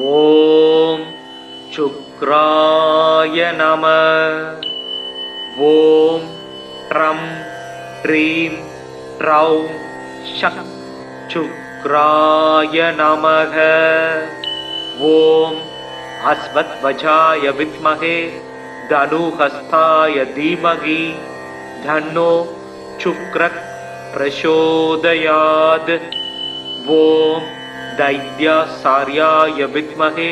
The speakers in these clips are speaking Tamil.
ஓம் சுக்ராய நம. ஓம் ட்ரம் ட்ரீம் ட்ரௌம் ஷக் சுக்ராய நமக. ஓம் அஸ்வத்வஜாய வித்மஹே தனுஹஸ்தாய தீமஹி தன்னோ சுக்ரக் பிரசோதயாத். ஓம் தைத்யாசார்யாய வித்மஹே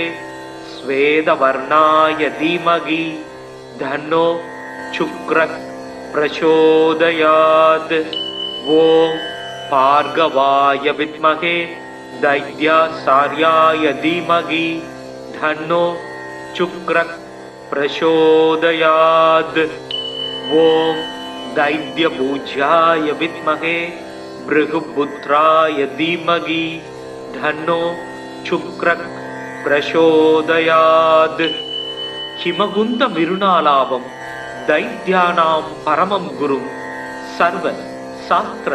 ஸ்வேதவர்ணாய தீமஹி தன்னோ சுக்ரக் பிரசோதயாத். ஓம் பார்கவாய வித்மஹே தைத்யாசார்யாய தீமஹி தன்னோ சுக்ரக் பிரசோதயாத். ஓம் தைத்யபூஜ்யாய வித்மஹே பிருகுபுத்ராய தீமஹி தன்னோ சுக்ரக் பிரசோதயாத். ஹிமகுந்த மிருணாலாபம் தைத்யானாம் பரமம் குரும் சர்வ சாஸ்திர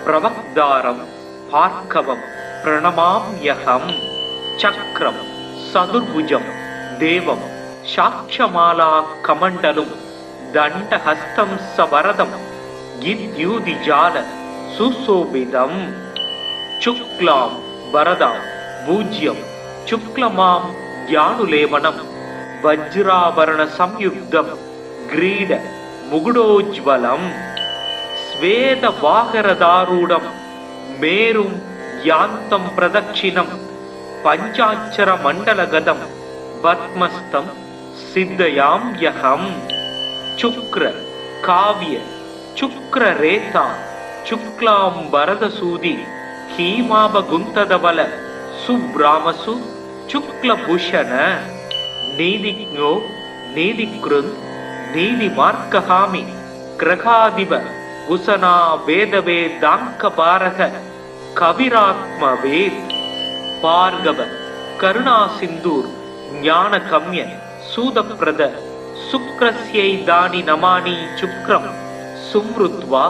பிரவக்தாரம் பார்க்கவம் பிரணமாம்யகம். சக்ரம் சதுர்புஜம் தேவம் சாட்சமாலா கமண்டலும் தண்டஹஸ்தம் சவரதம் யித்யூதிஜால சுசோபிதம். சுக்லாம் வரதாம் பூஜ்யம் சுக்லமாம் ஞானுலேவனம் வஜ்ராபரண சம்யுக்தம் கிரீட முகுடோஜ்வலம். ஸ்வேத வாகரதாரூடம் மேரும் யாந்தம் பிரதட்சிணம் பஞ்சாட்சர மண்டலகதம் பத்மஸ்தம் சித்தயாம் யகம். சுக்ர காவிய சுக்ரரேதா சுக்லாம் வரதசூதி ஹீமாபகுந்ததபல சுப்ராமசு சுக்லபூஷண. நீதிஜ்ஞோ நீதிக்ருந் நீதிமார்க்கஹாமி கிரகாதிப குசனா வேதவேதாங்கபாரக கவிராத்மவேத். பார்கவ கருணா சிந்தூர் ஞான கம்ய சூதப்பிரத சுக்ரஸ்யை தானி நமானி சுக்ரம் சும்ருத்வா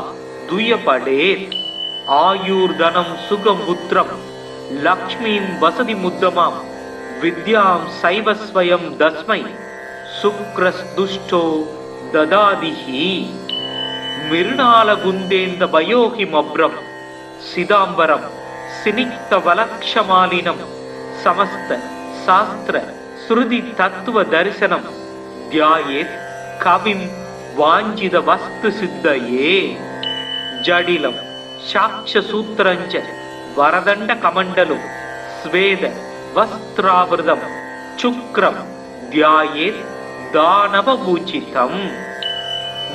துயபடேத். ஆயுர்தனம் சுகம் புத்திரம் லக்ஷ்மீம் வசதி முத்தமாம் வித்யாம் சைவஸ்வயம் தஸ்மை சுக்ரஸ்துஷ்டோ ததாதிஹி. மிருணாலகுந்தேந்த பயோஹிமப்ரம் சிதாம்பரம் சினிக்த வலக்ஷமாலினம் சமஸ்த சாஸ்திர ஸ்ருதி தத்துவ தரிசனம் தியாயேத் கவிம் வாஞ்சித வஸ்து சித்தயே. ஜடிலம் சாட்சசூத்திரஞ்ச வரதண்ட கமண்டலும் ஸ்வேத வஸ்திராவிரதம் சுக்ரம் தியாயேத் தானவபூஜிதம்.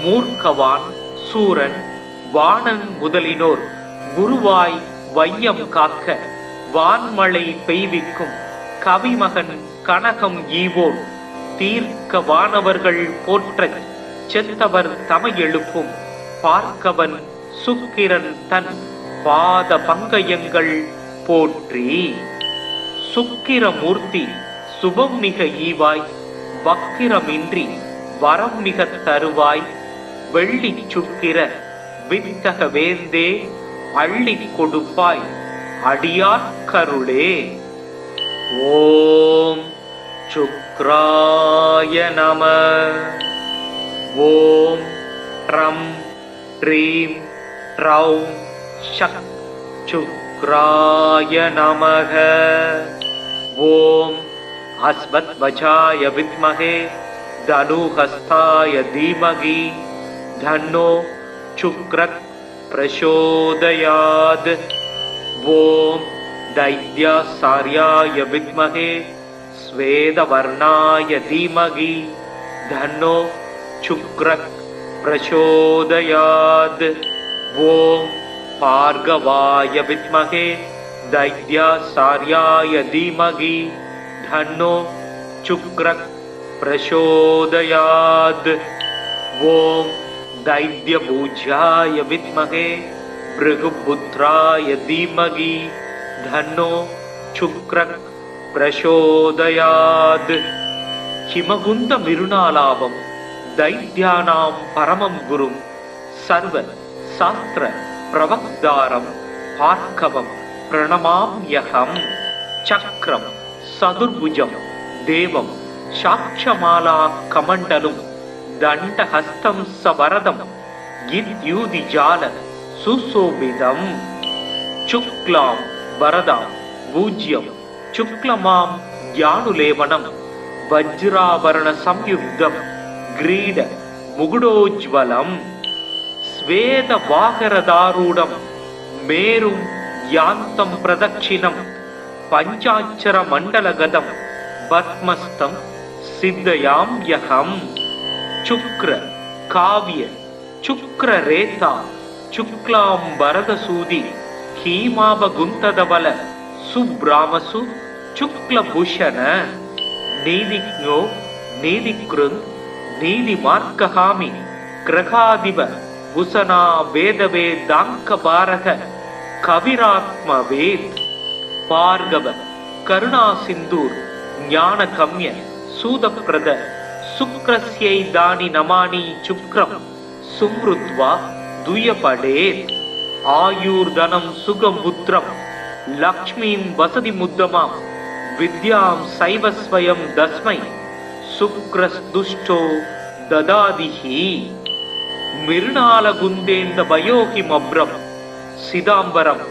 மூர்க்கவான் சூரன் வாணன் முதலினோர் குருவாய் வையம் காக்க வான்மழை பெய்விக்கும் கவிமகன் கனகம் ஈவோர் தீர்க்க வானவர்கள் போற்றச் செத்தவர் தமை எழுப்பும் பார்க்கவன் சுக்கிரன் தன் பாத பங்கயங்கள் போற்றி. சுக்கிரமூர்த்தி சுபம் மிக ஈவாய் வக்கிரமின்றி வரம் மிக தருவாய் வெள்ளி சுக்கிர வித்தக வேந்தே அள்ளி கொடுப்பாய் அடியார்கருளே. ஓம் சுக்ராய நம. ஓம் ட்ரம் ட்ரீம் ட்ரௌம் ஷக் சுக்ராய நமக. ஓம் அஸ்வத்வஜாய வித்மஹே தனுஹஸ்தாய தீமஹி தன்னோ சுக்ரக் பிரசோதயாத். ஓம் தைத்யாசார்யாய வித்மஹே ஸ்வேதவர்ணாய தீமஹி தன்னோ சுக்ரக் பிரசோதயாத். ஓம் பார்கவாய வித்மஹே தைத்யாசார்யாய தீமஹி தன்னோ சுக்ரக் பிரசோதயாத். ஓம் தைத்யபூஜ்யாய வித்மஹே பிருகுபுத்ராய தீமஹி தன்னோ சுக்ரக் பிரசோதயாத். ஹிமகுந்த மிருணாலாபம் தைத்யானாம் பரமம் குரும் சர்வ சாஸ்திர பிரவக்தாரம் பார்க்கவம் பிரணமாம்யகம். சக்ரம் சதுர்புஜம் தேவம் சாட்சமாலா கமண்டலும் தண்டஹஸ்தம் சவரதம் யித்யூதிஜால சுசோபிதம் சுக்லாம் வரதாம் பூஜ்யம் சுக்லமாம் ஞானுலேவனம் வஜ்ராபரண சம்யுக்தம் கிரீட முகுடோஜ்வலம் ஸ்வேத வாகரதாரூடம் மேரும் யாந்தம் பிரதட்சிணம் பஞ்சாட்சர மண்டலகதம் பத்மஸ்தம் சித்தயாம் யகம் சுக்ர காவிய சுக்ர ரேதா சுக்லாம் வரதசூதி ஹீமாபகுந்ததவல சுப்ராமசு சுக்லபூஷண நீதிக்ஞோ நீதிக்ருந்த் நீதி மார்க்கஹாமி கிரகாதிப உசனா வேதவேதாங்க பாரக கவிராத்மவேத் பார்கவ கருணா சிந்தூர் ஞான கம்ய சூதப்பிரத சுக்ரஸ்யை தானி நமானி சுக்ரம் சும்ருத்வா துயபடேத் ஆயூர்தனம் சுகம் புத்திரம் லக்ஷ்மீம் வசதி முத்தமாம் வித்யாம் சைவஸ்வயம் தஸ்மை சுக்ரஸ்துஷ்டோ ததாதிஹி மிருணாலகுந்தேந்த பயோகிமப்ரம் சிதாம்பரம்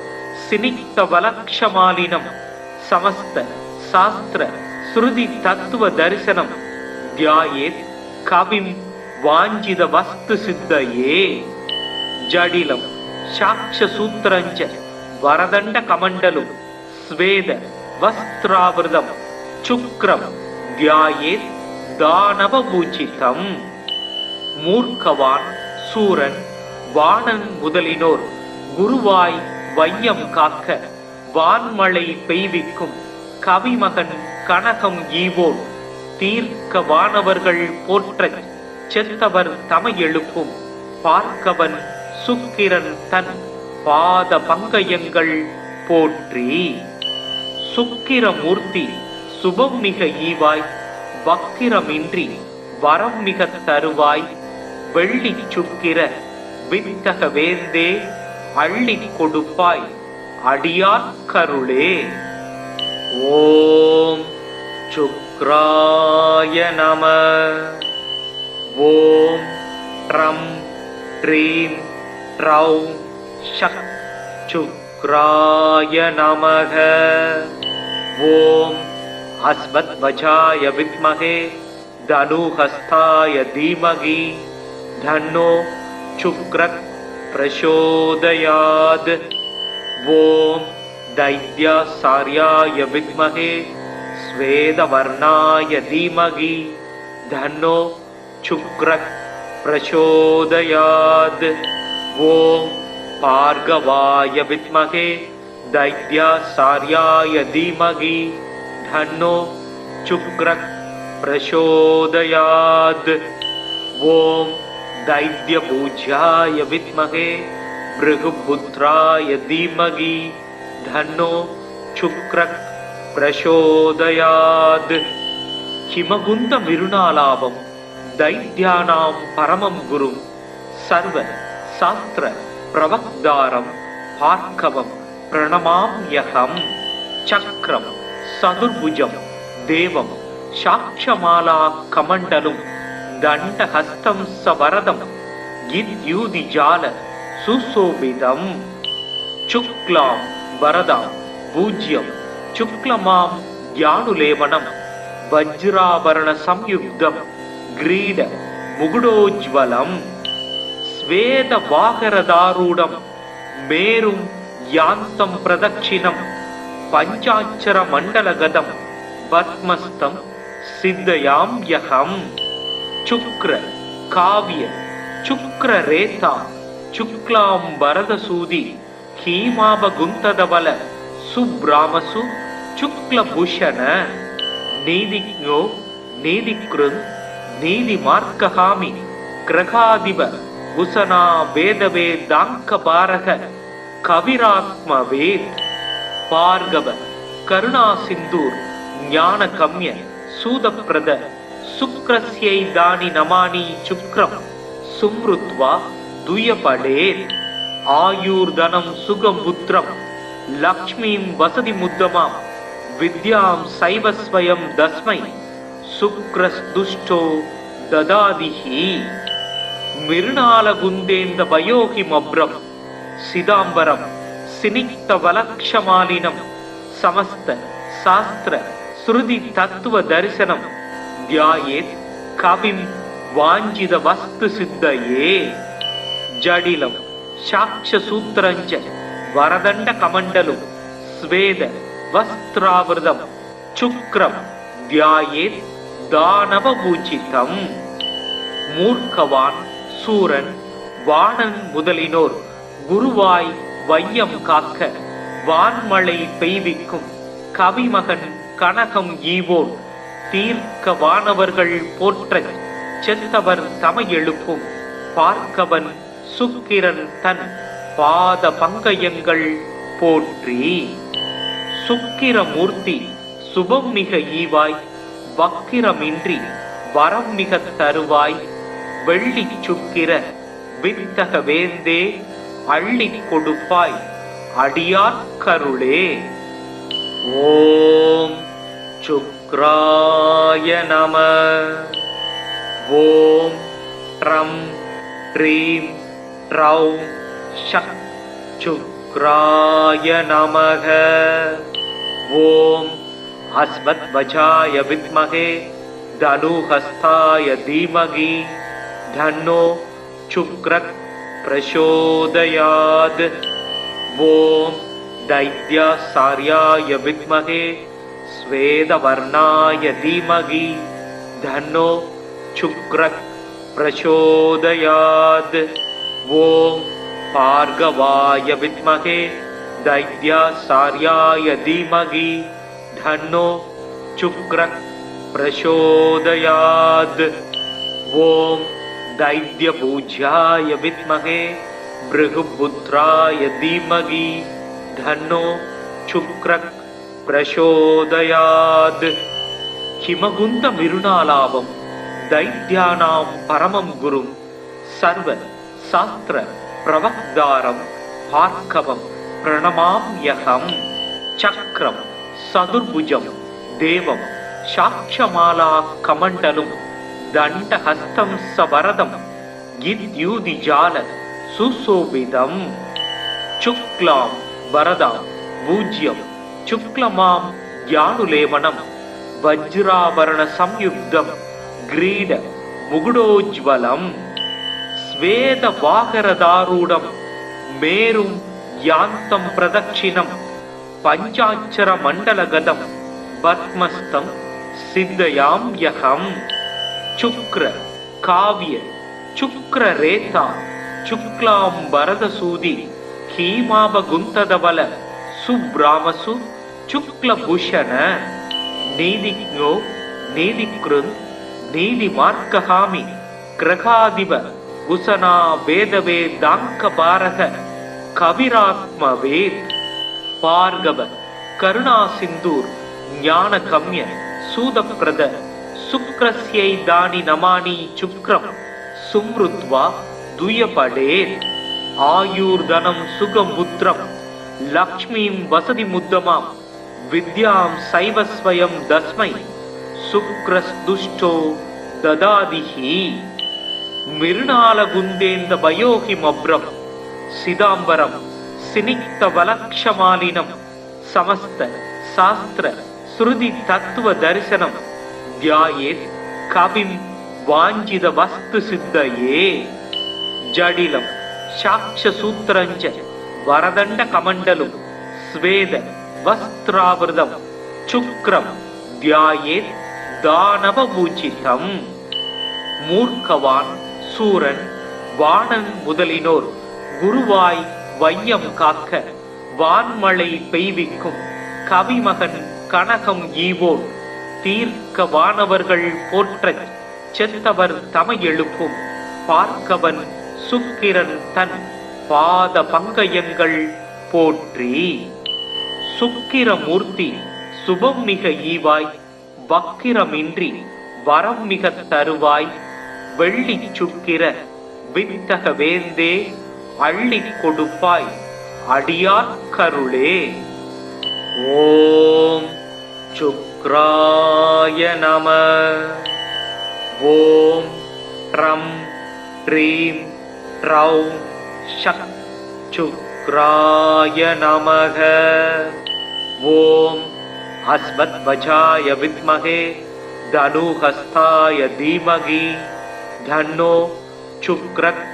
சினிக்த வலக்ஷமாலினம் சமஸ்த சாஸ்திர ஸ்ருதி தத்துவ தரிசனம் தியாயேத் கவிம் வாஞ்சித வஸ்து சித்தயே ஜடிலம் சாட்சசூத்திரஞ்ச வரதண்ட கமண்டலும் ஸ்வேத வஸ்திராவிரதம் சுக்ரம் தியாயேத் தானவபூஜிதம் மூர்க்கவான் சூரன் வாணன் முதலினோர் குருவாய் வையம் காக்க வான்மழை பெய்விக்கும் கவிமகன் கனகம் ஈவோர் தீர்க்க வானவர்கள் போற்றச் செத்தவர் தமை எழுப்பும் பார்க்கவன் சுக்கிரன் தன் பாத பங்கயங்கள் போற்றி சுக்கிரமூர்த்தி சுபம் மிக ஈவாய் வக்கிரமின்றி வரம் மிக தருவாய் வெள்ளி சுக்கிர வித்தக வேந்தே அள்ளி கொடுப்பாய் அடியார்கருளே. ஓம் சுக்ராய நம. ஓம் ட்ரம் ட்ரீம் ட்ரௌம் ஷக் சுக்ராய நமக. ஓம் அஸ்வத்வஜாய வித்மகே தனுஹஸ்தாய தீமகி தன்னோ சுக்ரக் பிரசோதயாத். ஓம் தைத்யாசார்யாய வித்மகே ஸ்வேதவர்ணாய தீமகி தன்னோ சுக்ரக் பிரசோதயாத். ஓம் பார்கவாய வித்மகே தைத்யாசார்யாய தீமகி தன்னோ சுக்ரக் பிரசோதயாத். ஓம் தைத்யபூஜ்யாய வித்மகே பிருகுபுத்ராய தீமகி தன்னோ சுக்ரக் பிரசோதயாத். ஹிமகுந்த மிருணாலாபம் தைத்யானாம் பரமம் குரும் சர்வ சாஸ்திர பிரவக்தாரம் பார்க்கவம் பிரணமாம்யகம். சக்ரம் சதுர்புஜம் தேவம் சாட்சமாலா கமண்டலும் தண்டஹஸ்தம் சவரதம் யித்யூதிஜால சுசோபிதம். சுக்லாம் வரதாம் பூஜ்யம் சுக்லமாம் ஞானுலேவனம் வஜ்ராபரண சம்யுக்தம் கிரீட முகுடோஜ்வலம். ஸ்வேத வாகரதாரூடம் மேரும் யாந்தம் பிரதட்சிணம் பஞ்சாட்சர மண்டலகதம் பத்மஸ்தம் சித்தயாம் யகம். சுக்ர காவிய சுக்ர ரேதா சுக்லாம் வரதசூதி ஹீமாபகுந்ததவல சுப்ராமசு சுக்லபூஷண நீதிக்ஞோ நீதிக்ருந்த் நீதி மார்க்கஹாமி கிரகாதிப உசனா வேதவேதாங்க பாரக கவிராத்மவேத். பார்கவ கருணா சிந்தூர் ஞான கம்ய சூதப்பிரத சுக்ரஸ்யை தானி நமானி சுக்ரம் சும்ருத்வா துயபடேத். ஆயூர்தனம் சுகம் புத்திரம் லக்ஷ்மீம் வசதி முத்தமாம் வித்யாம் சைவஸ்வயம் தஸ்மை சுக்ரஸ்துஷ்டோ ததாதிஹி. மிருணாலகுந்தேந்த வயோகிமப்ரம் சிதாம்பரம் சினிக்த வலக்ஷமாலினம் சமஸ்த சாஸ்திர ஸ்ருதி தத்துவ தரிசனம் தியாயேத் கவிம் வாஞ்சித வஸ்து சித்தயே. ஜடிலம் சாட்ச சூத்திரஞ்ச வரதண்ட கமண்டலும் ஸ்வேத வஸ்திராவிரதம் சுக்ரம் தியாயேத் தானவ பூஜிதம். மூர்க்கவான் சூரன் வாணன் முதலினோர் குருவாய் வையம் காக்க வான்மழை பெய்விக்கும் கவிமகன் கனகம் ஈவோன் தீர்க்க வானவர்கள் போற்றச் செத்தவர் தமை எழுப்பும் பார்க்கவன் சுக்கிரன் தன் பாத பங்கயங்கள் போற்றி. சுக்கிரமூர்த்தி சுபம் மிக ஈவாய் வக்கிரமின்றி வரம் மிக தருவாய் வெள்ளி சுக்கிர வித்தக வேந்தே அள்ளி கொடுப்பாய் அடியார் கருளே. ஓம் சுக்ராய நம. ஓம் ட்ரம் ட்ரீம் ட்ரௌம் ஷக் சுக்ராய நமக. ஓம் அஸ்வத்வஜாய வித்மகே தனுஹஸ்தாய தீமகி தன்னோ சுக்ரக் பிரசோதயாத். ஓம் தைத்யாசார்யாய வித்மகே ஸ்வேதவர்ணாய தீமகி தன்னோ சுக்ரக் பிரசோதயாத். ஓம் பார்கவாய வித்மகே தைத்யாசார்யாய தீமகி தன்னோ சுக்ரக் பிரசோதயாத். ஓம் दैत्यपूज्याय विद्महे भृगुपुत्राय धीमहि धन्नो शुक्रः प्रचोदयात्. हिमकुन्द मिरुणालाभं दैत्यानां परमं गुरुं सर्व शास्त्र प्रवक्तारं भार्गवं प्रणमाम्यहं. चक्रं सदुर्भुजं देवं साक्षमाला कमण्डलुं दण्डहस्तं सवरदं गिद्यूदिजाल सुशोभितं. शुक्लां वरदां पूज्यं शुक्लमां ज्ञानुलेवनं वज्राभरण संयुक्तं ग्रीड मुकुटोज्ज्वलं. स्वेदवाहरदारूढं मेरुं यान्तं प्रदक्षिणं पञ्चाक्षरमण्डलगतं पद्मस्तं सिद्धयाम्यहं. शुक्र काव्य शुक्र रेता शुक्लां वरदसूदि हीमावगुंतदबल सुब्रामसु शुक्लभूषण. नीदिज्ञो नीदिकृन् नीदिमार्गहामि ग्रहादिव उसना वेदवेदाङ्कपारः कविरात्मवेत्. भार्गव करुणा सिंधूर ज्ञानगम्य सूदप्रद शुक्रस्यै दानि नमानि शुक्रं सुमृत्वा दुयपडेत्. आयुर्धनं सुगमुद्रं लक्ष्मीं वसति मुद्दमां विद्यां सैवस्वयं दस्मै शुक्रस्दुष्टो ददादिहि. मिरुणालगुन्देन्द वयोहिमभ्रं सिदाम्बरं सिनिक्तवलक्षमालिनं समस्त शास्त्र श्रुति तत्व दर्शनं ध्यायेत् कविं वाञ्छित वस्तु सिद्धये. जडिलं साक्ष्यसूत्रञ्च वरदण्ड कमण्डलं स्वेद वस्त्रावृतं शुक्रं ध्यायेत् दानवपूजितं. மூர்க்கவான் சூரன் வாணன் முதலினோர் குருவாய் வையம் காக்க வான்மழை பெய்விக்கும் கவிமகன் கனகம் ஈவோன் தீர்க்க வானவர்கள் போற்றச் செத்தவர் தமை எழுப்பும் பார்க்கவன் சுக்கிரன் தன் பாத பங்கயங்கள் போற்றி. சுக்கிரமூர்த்தி சுபம் மிக ஈவாய் வக்கிரமின்றி வரம் மிக தருவாய் வெள்ளி சுக்கிர வித்தக வேந்தே அள்ளி கொடுப்பாய் அடியார் கருளே. ஓம் சுக்ராய நம. ஓம் ரம் ப்ரீம் ட்ரௌம் ஷக் சுக்ராய நமக. ஓம் அஸ்வத்வஜாய வித்மஹே தனுஹஸ்தாய தீமகி தன்னோ சுக்ரக்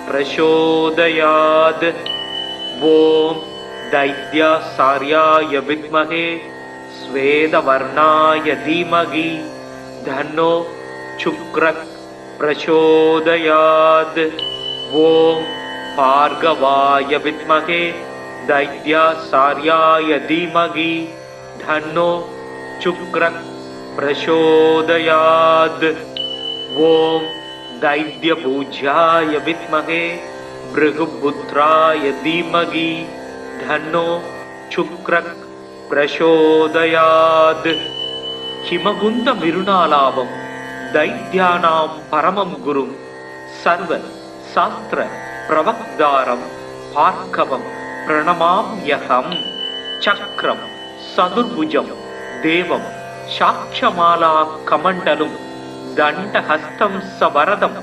பிரசோதயாத். ஓம் தைத்யாசார்யாய வித்மஹே ஸ்வேதவர்ணாய தீமகி தன்னோ சுக்ரக் பிரசோதயாத். ஓம் பார்கவாய வித்மஹே தைத்யாசார்யாய தீமகி தன்னோ சுக்ரக் பிரசோதயாத். ஓம் தைத்யபூஜ்யாய வித்மஹே பிருகுபுத்ராய தீமகி தன்னோ சுக்ரக் பிரசோதயாத். ஹிமகுந்த மிருணாலாபம் தைத்யானாம் பரமம் குரும் சர்வ சாஸ்திர பிரவக்தாரம் பார்க்கவம் பிரணமாம்யகம். சக்ரம் சதுர்புஜம் தேவம் சாட்சமாலா கமண்டலும் தண்டஹஸ்தம் சவரதம்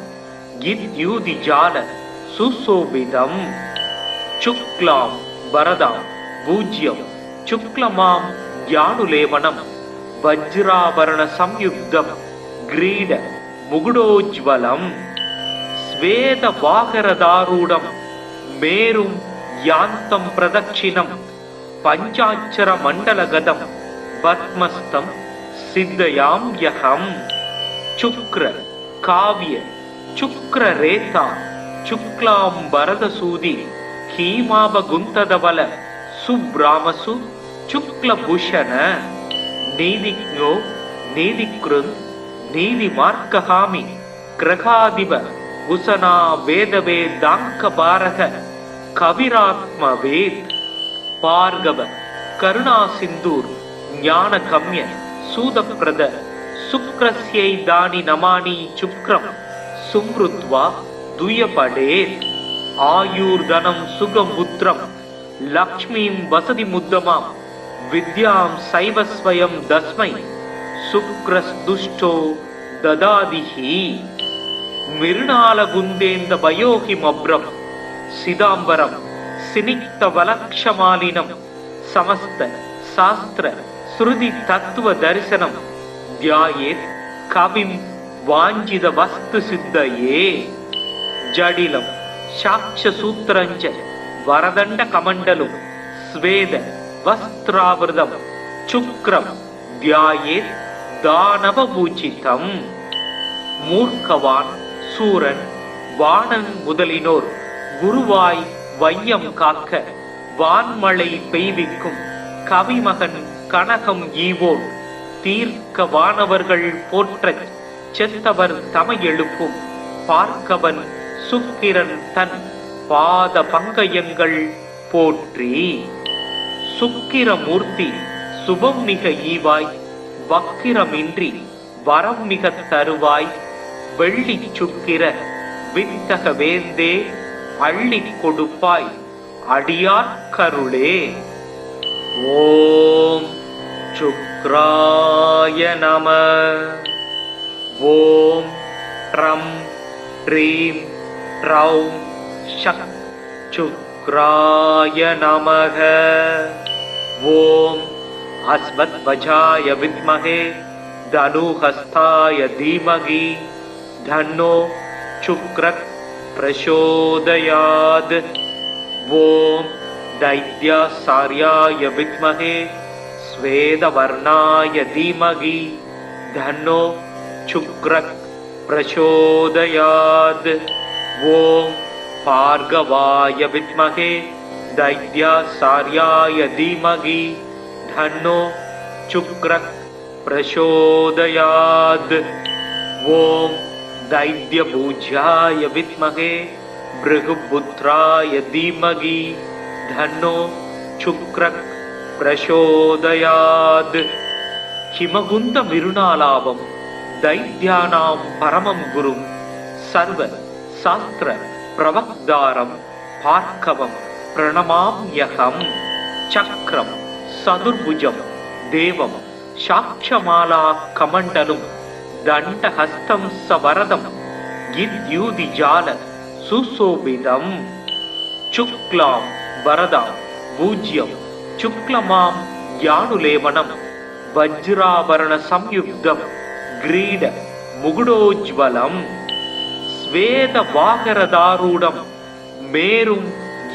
கித்யூதிஜால சுசோபிதம். சுக்லாம் வரதாம் பூஜ்யம் சுக்லமாம் ஞானுலேவனம் வஜ்ராபரண சம்யுக்தம் கிரீட முகுடோஜ்வலம். ஸ்வேத வாகரதாரூடம் மேரும் யாந்தம் பிரதட்சிணம் பஞ்சாட்சர மண்டலகதம் பத்மஸ்தம் சித்தயாம்யகம். சுக்ர காவிய சுக்ரரேதா சுக்லாம் பரதசூதி ஹீமாபகுந்ததவல சுப்ராமசு சுக்லபூஷண. நீதிக்ஞோ நீதிக்ருந் நீதிமார்க்ககாமி கிரகாதிப உசனா வேதவேதாங்க பாரக கவிராத்மவேத். பார்கவ கருணா சிந்தூர் ஞான கம்ய சூதப்பிரத சுக்ரஸ்யை தானி நமானி சுக்ரம் சும்ருத்வா துயபடேத். ஆயுர்தனம் சுகம் புத்திரம் லக்ஷ்மீம் வசதி முத்தமாம் வித்யாம் சைவஸ்வயம் தஸ்மை சுக்ரஸ்துஷ்டோ ததாதிஹி. மிருணாலகுந்தேந்த பயோஹிமப்ரம் சிதாம்பரம் சினிக்த வலக்ஷமாலினம் சமஸ்த சாஸ்திர ஸ்ருதி தத்துவ தரிசனம் தியாயேத் கவிம் வாஞ்சித வஸ்து சித்தயே. ஜடிலம் சாட்சசூத்திரஞ்ச வரதண்ட கமண்டலும் ஸ்வேத வஸ்திராவிரதம் சுக்ரம் தியாயேத் தானவபூஜிதம். மூர்க்கவான் சூரன் வாணன் முதலினோர் குருவாய் வையம் காக்க வான்மழை பெய்விக்கும் கவிமகன் கனகம் ஈவோன் தீர்க்க வானவர்கள் போற்றச் செத்தவர் தமை எழுப்பும் பார்க்கவன் சுக்கிரன் தன் பாத பங்கயங்கள் போற்றி. சுக்கிரமூர்த்தி சுபம் மிக ஈவாய் வக்கிரமின்றி வரம் மிக தருவாய் வெள்ளி சுக்கிர வித்தக வேந்தே அள்ளி கொடுப்பாய் அடியார்கருளே. ஓம் சுக்ராய நம. ஓம் ரம் ப்ரீம் ட்ரௌம் ஷக் சுக்ராய நமக. ஓம் அஸ்வத்வஜாய வித்மஹே தனுஹஸ்தாய தீமகி தன்னோ சுக்ரக் பிரசோதயாத். ஓம் தைத்யாசார்யாய வித்மஹே ஸ்வேதவர்ணாய தீமகி தன்னோ சுக்ரக் பிரசோதயாத். ஓம் பார்கவாய வித்மஹே தைத்யாசார்யாய தீமகி தன்னோ சுக்ரக் பிரசோதயாத். ஓம் தைத்யபூஜ்யாய வித்மஹே பிருகுபுத்ராய தீமகி தன்னோ சுக்ரக் பிரசோதயாத். ஹிமகுந்த மிருணாலாபம் தைத்யானாம் பரமம் குரும் சர்வ சாஸ்திர பிரவக்தாரம் பார்க்கவம் பிரணமாம்யகம். சக்ரம் சதுர்புஜம் தேவம் சாட்சமாலா கமண்டலும் தண்டஹஸ்தம் சவரதம் இத்யூதிஜால சுசோபிதம் சுக்லாம் வரதாம் பூஜ்யம் சுக்லமாம் யானுலேவனம் வஜ்ராபரண சம்யுக்தம் கிரீட முகுடோஜ்வலம் ஸ்வேத வாகரதாரூடம் மேரும்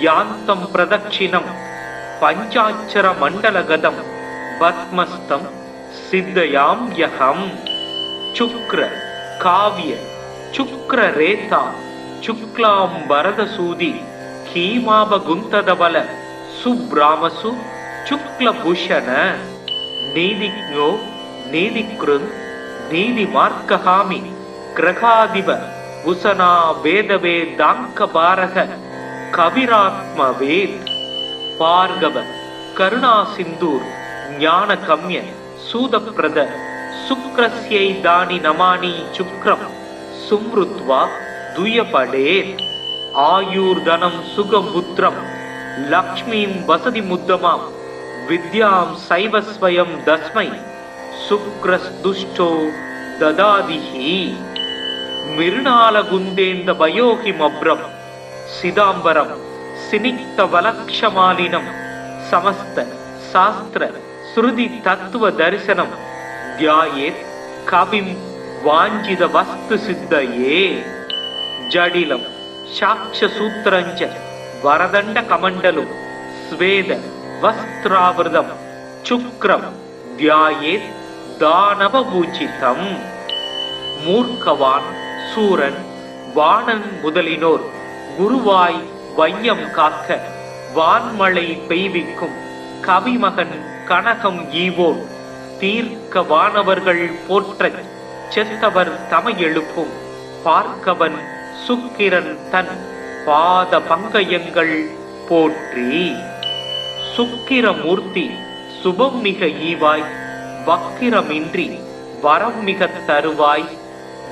யாந்தம் பிரதட்சிணம் பஞ்சாட்சர மண்டலகதம் பத்மஸ்தம் சித்தயாம் யகம் சுக்ர காவிய சுக்ர ரேதா சுக்லாம் வரதசூதி ஹீமாபகுந்ததபல சுப்ராமசு சுக்லபூஷண நீதிக்ஞோ நீதிக்ருந் நீதி மார்க்கஹாமி கிரகாதிப உசனா வேதவே தாங்க பாரக கவிராத்மவேத் பார்கவ கருணா சிந்தூர் ஞான கம்ய சூதப்பிரத சுக்ரஸ்யை தானி நமானி சுக்ரம் சும்ருத்வா துயபடேத் ஆயூர்தனம் சுகம் புத்திரம் லக்ஷ்மீம் வசதி முத்தமாம் வித்யாம் சைவஸ்வயம் தஸ்மை சுக்ரஸ்துஷ்டோ ததாதிஹி மிருணாலகுந்தேந்த பயோகிமப்ரம் சிதாம்பரம் சினிக்த வலக்ஷமாலினம் சமஸ்த சாஸ்திர ஸ்ருதி தத்துவ தரிசனம் தியாயேத் கவிம் வாஞ்சித வஸ்து சித்தயே ஜடிலம் சாட்சசூத்திரஞ்ச வரதண்ட கமண்டலும் ஸ்வேத வஸ்திராவிரதம் சுக்ரம் தியாயேத் தானவபூஜிதம் மூர்க்கவான் சூரன் வாணன் முதலினோர் குருவாய் வையம் காக்க வான்மழை பெய்விக்கும் கவிமகன் கனகம் ஈவோர் தீர்க்க வானவர்கள் போற்றச் செத்தவர் தமை எழுப்பும் பார்க்கவன் சுக்கிரன் தன் பாத பங்கயங்கள் போற்றி சுக்கிரமூர்த்தி சுபம் மிக ஈவாய் வக்கிரமின்றி வரம் மிக தருவாய்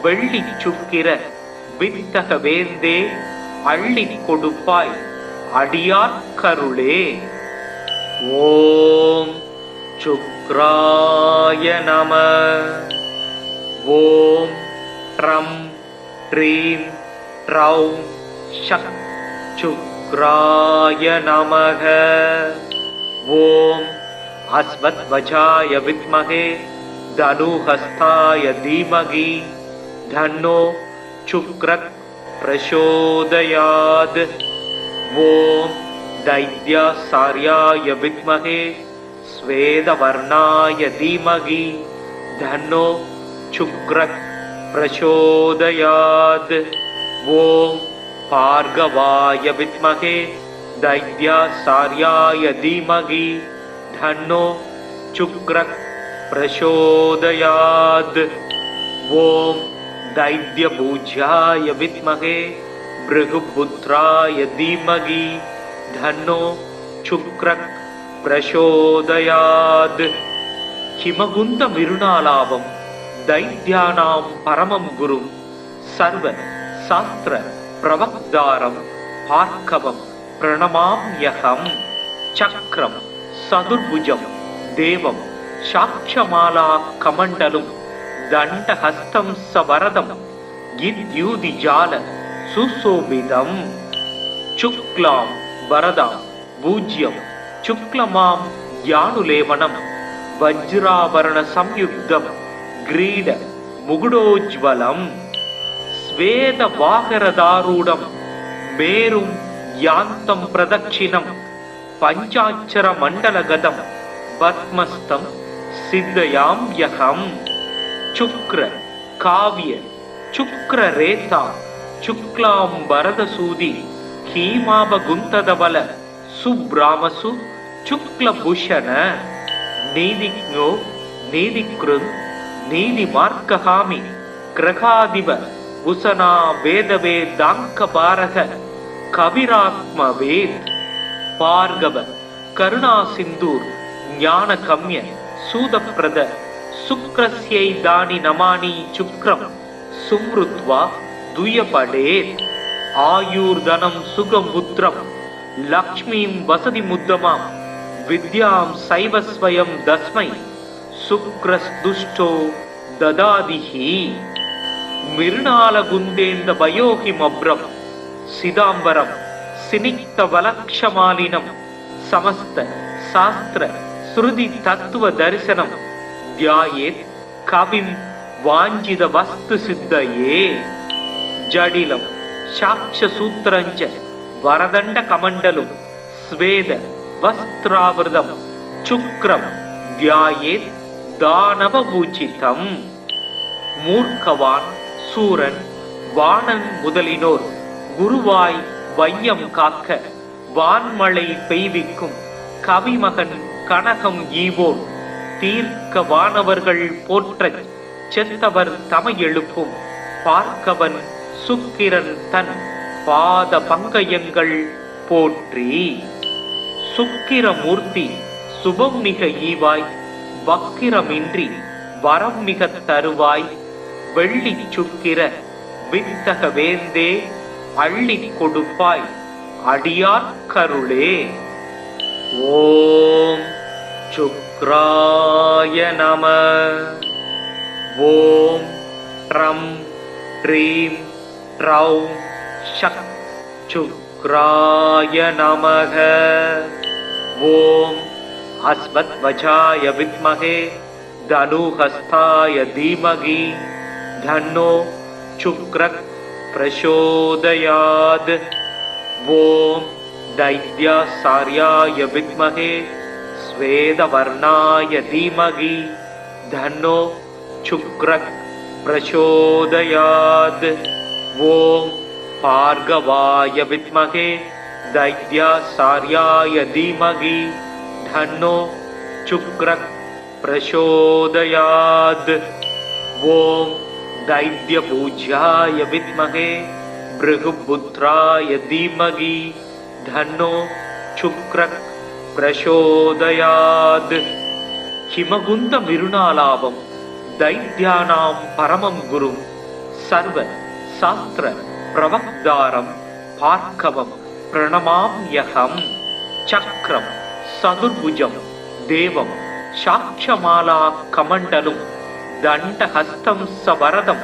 வெள்ளி சுக்கிர வித்தக வேந்தே அள்ளி கொடுப்பாய் அடியார் கருளே. ஓம் சுக்ராய நம. ஓம் ட்ரம் ட்ரீம் ட்ரௌம் ஷக் சுக்ராய நமக. ஓம் அஸ்வத்வஜாய வித்மகே தனுஹஸ்தாய தீமகி தன்னோ சுக்ரக் பிரசோதயாத். ஓம் தைத்யாசார்யாய வித்மகே ஸ்வேதவர்ணாய தீமகி தன்னோ சுக்ரக் பிரசோதயாத். ஓம் பார்கவாய வித்மகே தைத்யாசார்யாய தீமகி தன்னோ சுக்ரக் பிரசோதயாத். ஓம் தைத்யபூஜ்யாய வித்மகே பிருகுபுத்ராய தீமகி தன்னோ சுக்ரக் பிரசோதயாத். ஹிமகுந்த மிருணாலாபம் தைத்யானாம் பரமம் குரும் சர்வ சாஸ்திர பிரவக்தாரம் பார்க்கவம் பிரணமாம்யகம். சக்ரம் சதுர்புஜம் தேவம் சாட்சமாலா கமண்டலும் தண்டஹஸ்தம் சவரதம் இத்யூதிஜால சுசோபிதம். சுக்லாம் வரதாம் பூஜ்யம் சுக்லமாம் யானுலேவனம் வஜ்ராபரண சம்யுக்தம் கிரீட முகுடோஜ்வலம். ஸ்வேத வாகரதாரூடம் மேரும் யாந்தம் பிரதட்சிணம் பஞ்சாட்சர மண்டலகதம் பத்மஸ்தம் சித்தயாம் யகம். சுக்ர காவிய சுக்ர ரேதா சுக்லாம் வரதசூதி ஹீமாபகுந்ததபல சுப்ராமசு சுக்லபூஷண நீதிக்ஞோ நீதிக்ருந் நீதி மார்க்கஹாமி கிரகாதிப உசனா வேதவே தாங்க பாரக கவிராத்மவேத். பார்கவ கருணா சிந்தூர் ஞான கம்ய சூதப்பிரத சுக்ரஸ்யை தானி நமானி சுக்ரம் சும்ருத்வா துயபடேத். ஆயூர்தனம் சுகம் புத்திரம் லக்ஷ்மீம் வசதி முத்தமாம் வித்யாம் சைவஸ்வயம் தஸ்மை சுக்ரஸ்துஷ்டோ ததாதிஹி மிருணாலகுந்தேந்த பயோஹிமப்ரம் சிதாம்பரம் சினிக்த வலக்ஷமாலினம் சமஸ்த சாஸ்திர ஸ்ருதி தத்துவ தரிசனம் தியாயேத் கவிம் வாஞ்சித வஸ்து சித்தயே ஜடிலம் சாட்ச சூத்திரஞ்ச வரதண்ட கமண்டலும் ஸ்வேத வஸ்திராவிரதம் சுக்ரம் தியாயேத் தானவ பூஜிதம். மூர்க்கவான் சூரன் வாணன் முதலினோர் குருவாய் வையம் காக்க வான்மழை பெய்விக்கும் கவிமகன் கனகம் ஈவோன் தீர்க்க வானவர்கள் போற்றச் செத்தவர் தமை எழுப்பும் பார்க்கவன் சுக்கிரன் தன் பாத பங்கயங்கள் போற்றி. சுக்கிரமூர்த்தி சுபம் மிக ஈவாய் வக்கிரமின்றி வரம் மிக தருவாய் வெள்ளி சுக்கிர வித்தக வேந்தே அள்ளி கொடுப்பாய் அடியார் கருளே. ஓம் சுக்ராய நம. ஓம் ட்ரம் ட்ரீம் ட்ரௌம் ஷக் சுக்ராய நமக. ஓம் அஸ்வத்வஜாய வித்மஹே தனுஹஸ்தாய தீமகி தன்னோ சுக்ரக் பிரசோதயாத். ஓம் தைத்யாசார்யாய வித்மஹே ஸ்வேதவர்ணாய தீமகி தன்னோ சுக்ரக் பிரசோதயாத். ஓம் பார்கவாய வித்மஹே தைத்யாசார்யாய தீமகி தன்னோ சுக்ரக் பிரசோதயாத். ஓம் தைத்யபூஜ்யாய வித்மஹே பிருகுபுத்ராய தீமகி தன்னோ சுக்ரக் பிரசோதயாத். ஹிமகுந்த மிருணாலாபம் தைத்யானாம் பரமம் குரும் சர்வ சாஸ்திர பிரவக்தாரம் பார்க்கவம் பிரணமாம்யகம். சக்ரம் சதுர்புஜம் தேவம் சாட்சமாலா கமண்டலும் தண்டஹஸ்தம் சவரதம்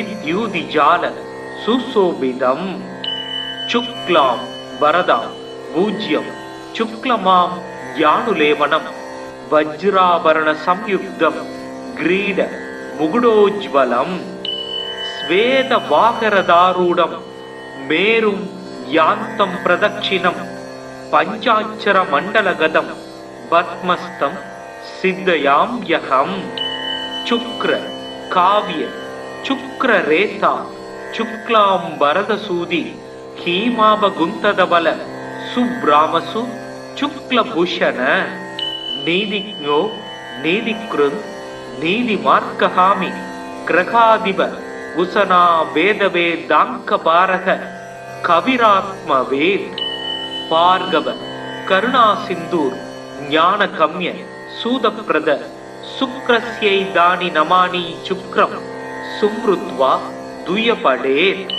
இத்யூதி ஜால சுசோபிதம். சுக்லாம் வரதாம் பூஜ்யம் சுக்லமாம் யானுலேவனம் வஜ்ராபரண சம்யுக்தம் கிரீட முகுடோஜ்வலம். ஸ்வேத வாகரதாரூடம் மேரும் யாந்தம் பிரதட்சிணம் பஞ்சாட்சர மண்டலகதம் பத்மஸ்தம் சித்தயாம் யகம். சுக்ர காவிய சுக்ர ரேதா சுக்லாம் வரதசூதி ஹீமாபகுந்ததபல சுப்ராமசு சுக்லபூஷண. நீதிஜ்ஞோ நீதிக்ருந் நீதி மார்க்கஹாமி கிரகாதிப உசனா வேதவே தாங்க பாரக கவிராத்மவேத். பார்கவ கருணா சிந்தூர் ஞான கம்ய சூதப்பிரத சுக்ரஸ்யை தானி நமானி சுக்ரம் சும்ருத்வா துயபடேத்.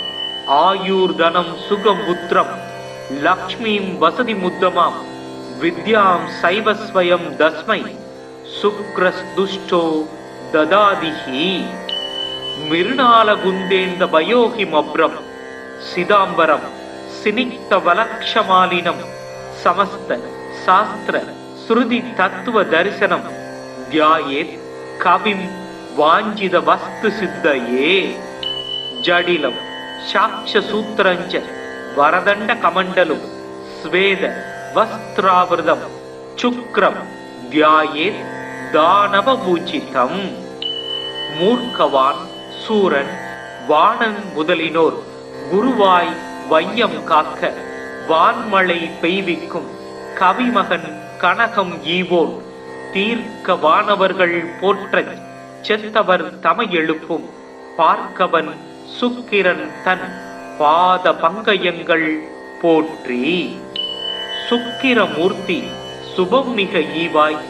ஆயுர்தனம் சுகம் புத்திரம் லக்ஷ்மீம் வசதி முத்தமாம் வித்யாம் சைவஸ்வயம் தஸ்மை சுக்ரஸ்துஷ்டோ ததாதிஹி. மிருணாலகுந்தேந்த பயோஹிமப்ரம் சிதாம்பரம் சினிக்த வலக்ஷமாலினம் சமஸ்த சாஸ்திர ஸ்ருதி தத்துவ தரிசனம் தியாயேத் கவிம் வாஞ்சித வஸ்து சித்தயே. ஜடிலம் சாட்ச சூத்திரஞ்ச வரதண்ட கமண்டலும் ஸ்வேத வஸ்திராவிரதம் சுக்ரம் தியாயேத் தானவ பூஜிதம். மூர்க்கவான் சூரன் வாணன் முதலினோர் குருவாய் வையம் காக்க வான்மழை பெய்விக்கும் கவிமகன் கனகம் ஈவோன் தீர்க்க வானவர்கள் போற்றச் செத்தவர் தமை எழுப்பும் பார்க்கவன் சுக்கிரன் தன் பாத பங்கயங்கள் போற்றி. சுக்கிரமூர்த்தி சுபம் மிக ஈவாய்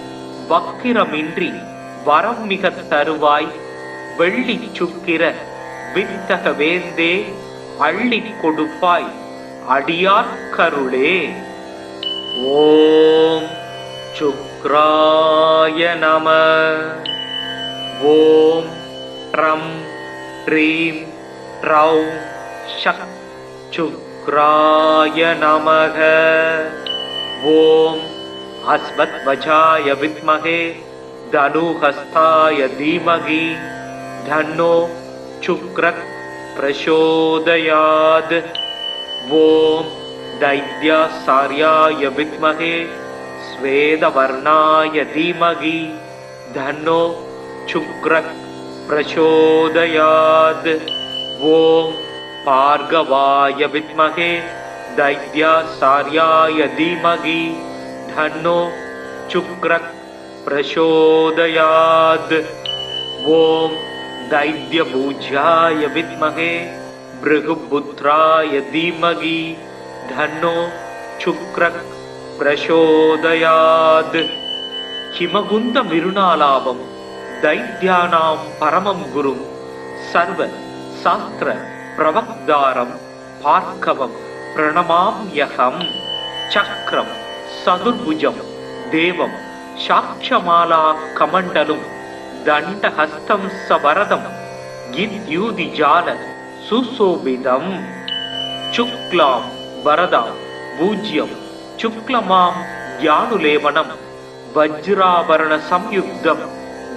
வக்கிரமின்றி வரம் மிக தருவாய் வெள்ளி சுக்கிர வித்தக வேந்தே அள்ளி கொடுப்பாய் அடியார் கருளே. ஓம் சுக்ராய சுக்ராய நம. ஓம் ட்ரம் ட்ரீம் ட்ரௌம் ஷக் சுக்ராய நமக. ஓம் அஸ்வத்வஜாய வித்மஹே தனுஹஸ்தாய தீமஹி தன்னோ சுக்ரக் பிரசோதயாத். ஓம் தைத்யாசார்யாய வித்மஹே ஸ்வேதவர்ணாய தீமஹி தன்னோ சுக்ரக் பிரசோதயாத். ஓம் பார்கவாய வித்மஹே தைத்யாசார்யாய தீமஹி தன்னோ சுக்ரக் பிரசோதயாத். ஓம் தைத்யபூஜ்யாய வித்மஹே பிருகுபுத்ராய தீமஹி தன்னோ சுக்ரக் பிரசோதயாத். ஹிமகுந்த மிருணாலாபம் தைத்யானாம் பரமம் குரும் சர்வ சாஸ்திர பிரவக்தாரம் பார்க்கவம் பிரணமாம்யகம். சக்ரம் சதுர்புஜம் தேவம் சாட்சமாலா கமண்டலும் தண்டஹஸ்தம் சவரதம் கித்யூதிஜால சுசோபிதம். சுக்லாம் வரதாம் பூஜ்யம் சுக்லமாம் ஞானுலேவனம் வஜ்ராபரண சம்யுக்தம்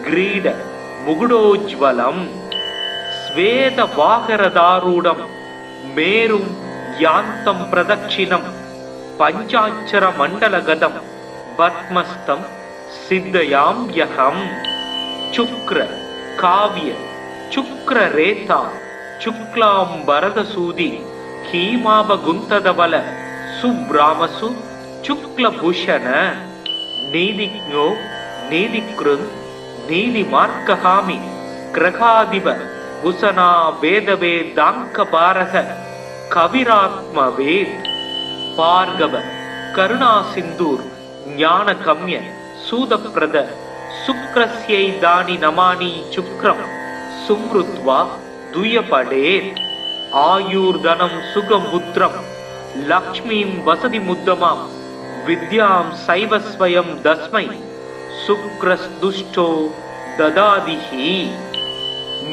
கிரீட முகுடோஜ்வலம். ஸ்வேத வாகரதாரூடம் மேரும் யாந்தம் பிரதட்சிணம் பஞ்சாட்சர மண்டலகதம் பத்மஸ்தம் சித்தயாம்யகம். சுக்ர காவிய சுக்ர ரேதா சுக்லாம் வரதசூதி ஹீமாபகுந்ததவல சுப்ராமசு சுக்லபூஷண. நீதிஜ்ஞோ நீதிக்ருந் நீதிமார்க்ககாமி கிரகாதிப குசனா வேதவேதாங்க பாரக கவிராத்மவேத். பார்கவ கருணா சிந்தூர் ஞான கம்ய சூதப்பிரத சுக்ரஸ்யை தானி நமானி சுக்ரம் சும்ருத்வா துயபடேத். ஆயுர்தனம் சுகம் புத்திரம் லக்ஷ்மீம் வசதி முத்தமாம் வித்யாம் சைவஸ்வயம் தஸ்மை சுக்ரஸ்துஷ்டோ ததாதிஹி.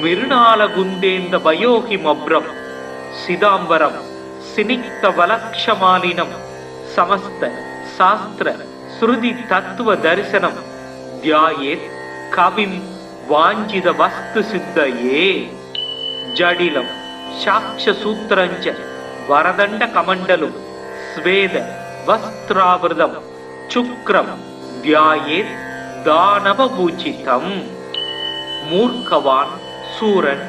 மிருணாலகுந்தேந்த பயோஹிமப்ரம் சிதாம்பரம் சினிக்த வலக்ஷமாலினம் சமஸ்த சாஸ்திர ஸ்ருதி தத்துவ தரிசனம் தியாயேத் கவிம் வாஞ்சித வஸ்து சித்தயே. ஜடிலம் சாக்ஷசூத்திரஞ்ச வரதண்ட கமண்டலும் ஸ்வேத வஸ்திராவிரதம் சுக்ரம் தியாயேத் தானவபூஜிதம். மூர்க்கவான் சூரன்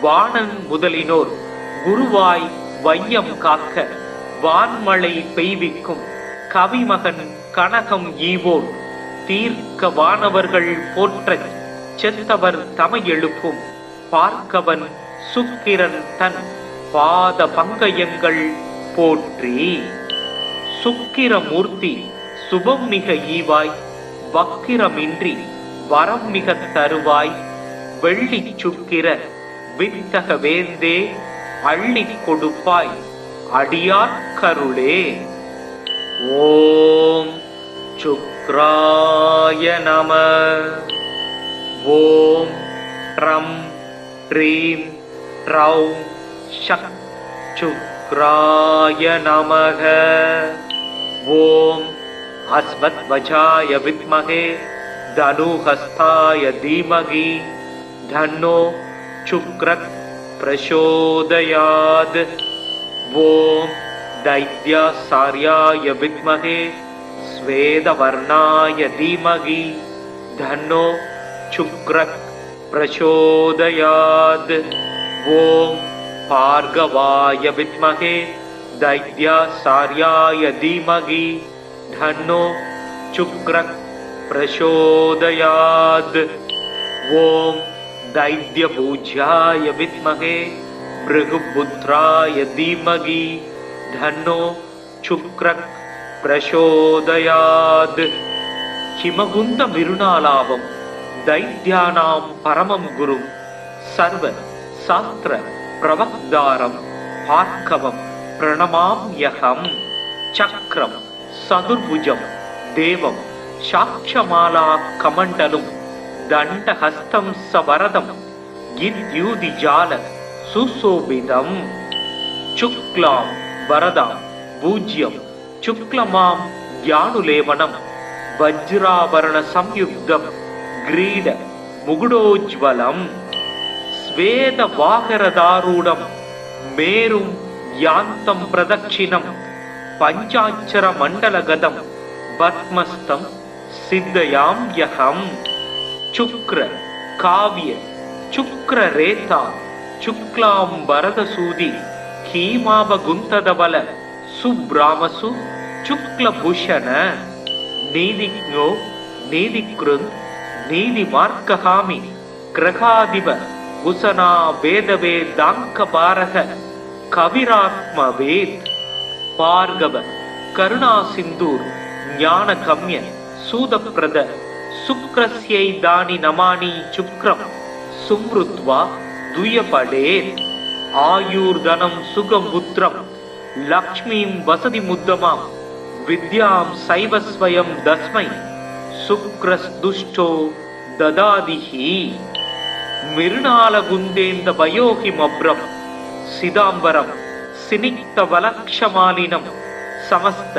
வாணன் முதலினோர் குருவாய் வையம் காக்க வான்மழை பெய்விக்கும் கவிமகன் கனகம் ஈவோன் தீர்க்க வானவர்கள் போற்றச் செத்தவர் தமை எழுப்பும் பார்க்கவன் சுக்கிரன் தன் பாத பங்கயங்கள் போற்றி. சுக்கிரமூர்த்தி சுபம் மிக ஈவாய் வக்கிரமின்றி வரம் மிக தருவாய் வெள்ளி சுக்கிர வித்தக வேந்தே அள்ளி கொடுப்பாய் அடியார் கருளே. ஓம் சுக்ராய நம. ஓம் ட்ரம் ட்ரீம் ட்ரௌம் ஷக் சுக்ராய நமக. ஓம் அஸ்வத்வஜாய வித்மஹே தனுஹஸ்தாய தீமஹி தன்னோ சுக்ரக் பிரசோதயாத். ஓம் தைத்யாசார்யாய வித்மஹே ஸ்வேதவர்ணாய தீமஹி தன்னோ சுக்ரக் பிரசோதயாத். ஓம் பார்கவாய வித்மஹே தைத்யாசார்யாய தீமஹி தன்னோ சுக்ரக் பிரசோதயாத். ஓம் தைத்யபூஜ்யாய வித்மஹே பிருகுபுத்ராய தீமஹி தன்னோ சுக்ரக் பிரசோதயாத். ஹிமகுந்த மிருணாலாபம் தைத்யானாம் பரமம் குரும் சர்வ சாஸ்திர பிரவக்தாரம் பார்க்கவம் பிரணமாம்யகம். சக்ரம் சதுர்புஜம் தேவம் சாட்சமாலா கமண்டலும் தண்டஹஸ்தம் சவரதம் இத்யூதிஜால சுசோபிதம் சுக்லாம் வரதாம் பூஜ்யம் சுக்லமாம் யானுலேவனம் வஜ்ராபரண சம்யுக்தம் கிரீட முகுடோஜ்வலம் ஸ்வேத வாகரதாரூடம் மேரும் யாந்தம் பிரதட்சிணம் பஞ்சாட்சர மண்டலகதம் பத்மஸ்தம் சித்தயாம் யகம் சுக்ர காவிய சுக்ர ரேதா சுக்லாம் வரதசூதி ஹீமாபகுந்ததபல சுப்ராமசு சுக்லபூஷண நீதிஜ்ஞோ நீதிக்ருந்த் நீதிமார்க்ககாமி கிரகாதிப உசனா வேதவேதாங்க பாரக கவிராத்மவேத் பார்கவ கருணா சிந்தூர் ஞான கம்ய சூதப்பிரத சுக்ரஸ்யை தானி நமானி சுக்ரம் சும்ருத்வா துயபடேத் ஆயுர்தனம் சுகம் புத்திரம் லக்ஷ்மீம் வசதி முத்தமாம் வித்யாம் சைவஸ்வயம் தஸ்மை சுக்ரஸ்துஷ்டோ ததாதிஹி மிருணாலகுந்தேந்த வயோகிமப்ரம் சிதாம்பரம் சினிக்த வலக்ஷமாலினம் சமஸ்த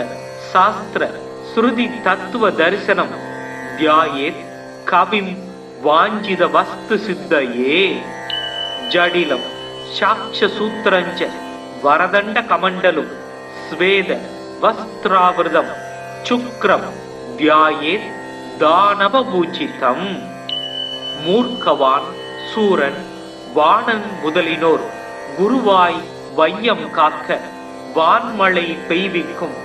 சாஸ்திர ஸ்ருதி தத்துவ தரிசனம் தியாயேத் கவிம் வாஞ்சித வஸ்து சித்தயே ஜடிலம் சாட்சசூத்திரஞ்ச வரதண்ட கமண்டலும் ஸ்வேத வஸ்திராவிரதம் சுக்ரம் தியாயேத் தானவபூஜிதம் மூர்க்கவான் சூரன் வாணன் முதலினோர் குருவாய் வையம் காக்க வான்மழை பெய்விக்கும்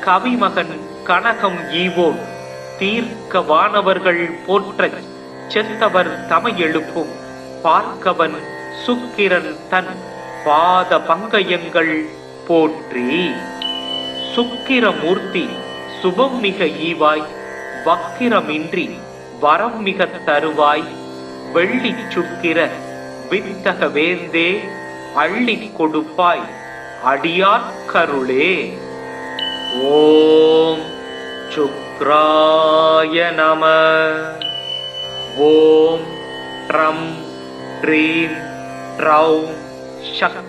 கவிமகன் கனகம் ஈவோன் தீர்க்க வானவர்கள் போற்றச் செத்தவர் தமை எழுப்பும் பார்க்கவன் சுக்கிரன் தன் பாத பங்கயங்கள் போற்றி சுக்கிரமூர்த்தி சுபம் மிக ஈவாய் வக்கிரமின்றி வரம் மிக தருவாய் வெள்ளி சுக்கிர வித்தக வேந்தே அள்ளி கொடுப்பாய் அடியார்கருளே. ஓம் சுக்ராய நம. ஓம் ட்ரம் ட்ரீம் ட்ரௌம் ஷக்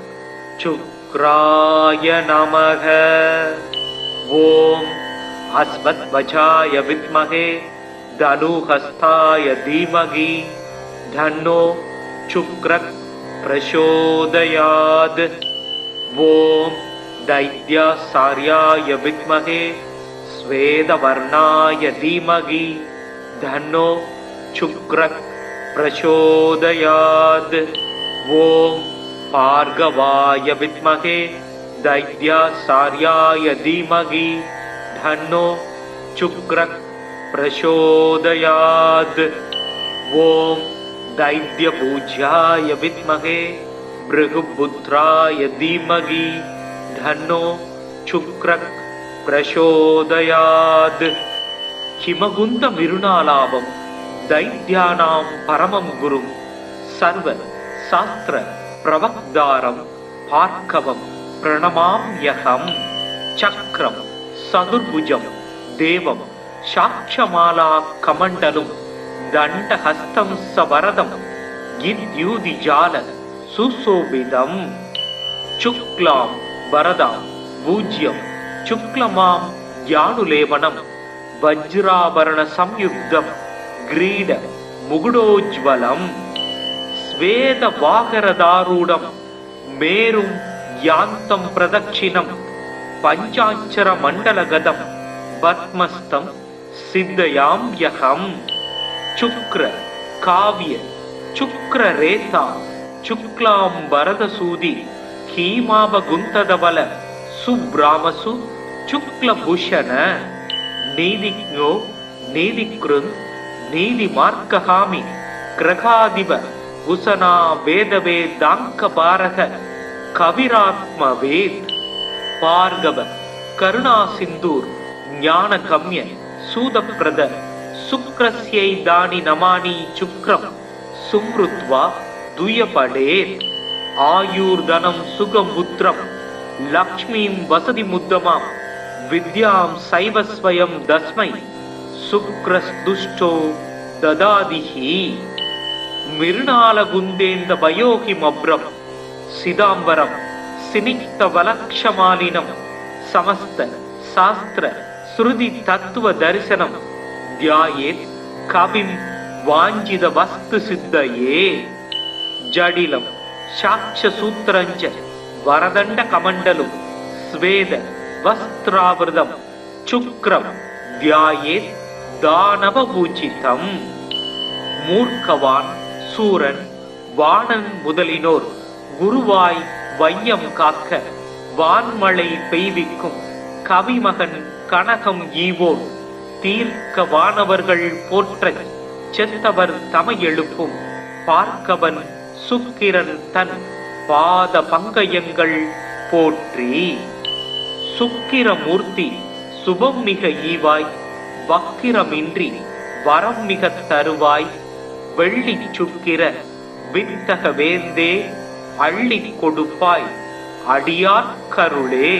சுக்ராய நமக. ஓம் அஸ்வத்வஜாய வித்மஹே தனுஹஸ்தாய தீமஹி தன்னோ சுக்ரக் பிரசோதயாத். ஓம் தைத்யாசார்யாய வித்மஹே ஸ்வேதவர்ணாய தீமஹி தன்னோ சுக்ரக் பிரசோதயாத். ஓம் பார்கவாய வித்மஹே தைத்யாசார்யாய தீமஹி தன்னோ சுக்ரக் பிரசோதயாத். ஓம் दैत्यपूज्याय विद्महे भृगुपुत्राय धीमहि धन्नो शुक्रः प्रचोदयात्. हिमगुन्द मिरुणालाभं दैत्यानां परमं गुरुं सर्व शास्त्र प्रवक्तारं भार्गवं प्रणमाम्यहम्. चक्रं सदुर्भुजं देवं साक्षमाला कमण्डलुं दण्डहस्तं सवरदं गिद्यूदिजाल सुशोभितं. शुक्लां वरदां पूज्यं शुक्लमां यानुलेवनं वज्राभरणसंयुक्तं ग्रीड मुकुटोज्ज्वलं. स्वेदवागरदारूढं मेरुं यान्तं प्रदक्षिणं पञ्चाक्षरमण्डलगतं पद्मस्तं सिद्धयाम्यहम्. शुक्र काव्य शुक्र रेता शुक्लां वरदसूदि हीमावगुन्तदबल सुब्रामसु शुक्लभूषण. नीतिज्ञो नीतिकृन् नीतिमार्कहामि ग्रहादिव उसना वेदवेदाङ्कपारः कविरात्मवेत्. भार्गव करुणा सिन्दूर ज्ञानगम्य सूदप्रद शुक्रस्यै दानि नमानि शुक्रं सुमृत्वा दुयपडेत्. आयुर्धनं सुगं पुत्रं लक्ष्मीं वसति मुद्दमां विद्यां सैव स्वयं दस्मै சுக்ரஸ்துஷ்டோ ததாதிஹி மிருணாலகுந்தேந்த பயோகிமப்ரம் சிதாம்பரம் சினிக்த வலக்ஷமாலினம் சமஸ்த சாஸ்திர ஸ்ருதி தத்துவ தரிசனம் தியாயேத் கவிம் வாஞ்சித வஸ்து சித்தயே ஜடிலம் சாட்ச சூத்திரஞ்ச வரதண்ட கமண்டலும் ஸ்வேத வஸ்திராவிரதம் சுக்ரம் தியாயேத் தானவ பூஜிதம் மூர்க்கவான் சூரன் வாணன் முதலினோர் குருவாய் வையம் காக்க வான்மழை பெய்விக்கும் கவிமகன் கனகம் ஈவோன் தீர்க்க வானவர்கள் போற்றச் செத்தவர் தமை எழுப்பும் பார்க்கவன் சுக்கிரன் தன் பாத பங்கயங்கள் போற்றி சுக்கிரமூர்த்தி சுபம் மிக ஈவாய் வக்கிரமின்றி வரம் மிக தருவாய் வெள்ளி சுக்கிர வித்தக வேந்தே அள்ளி கொடுப்பாய் அடியார் கருளே.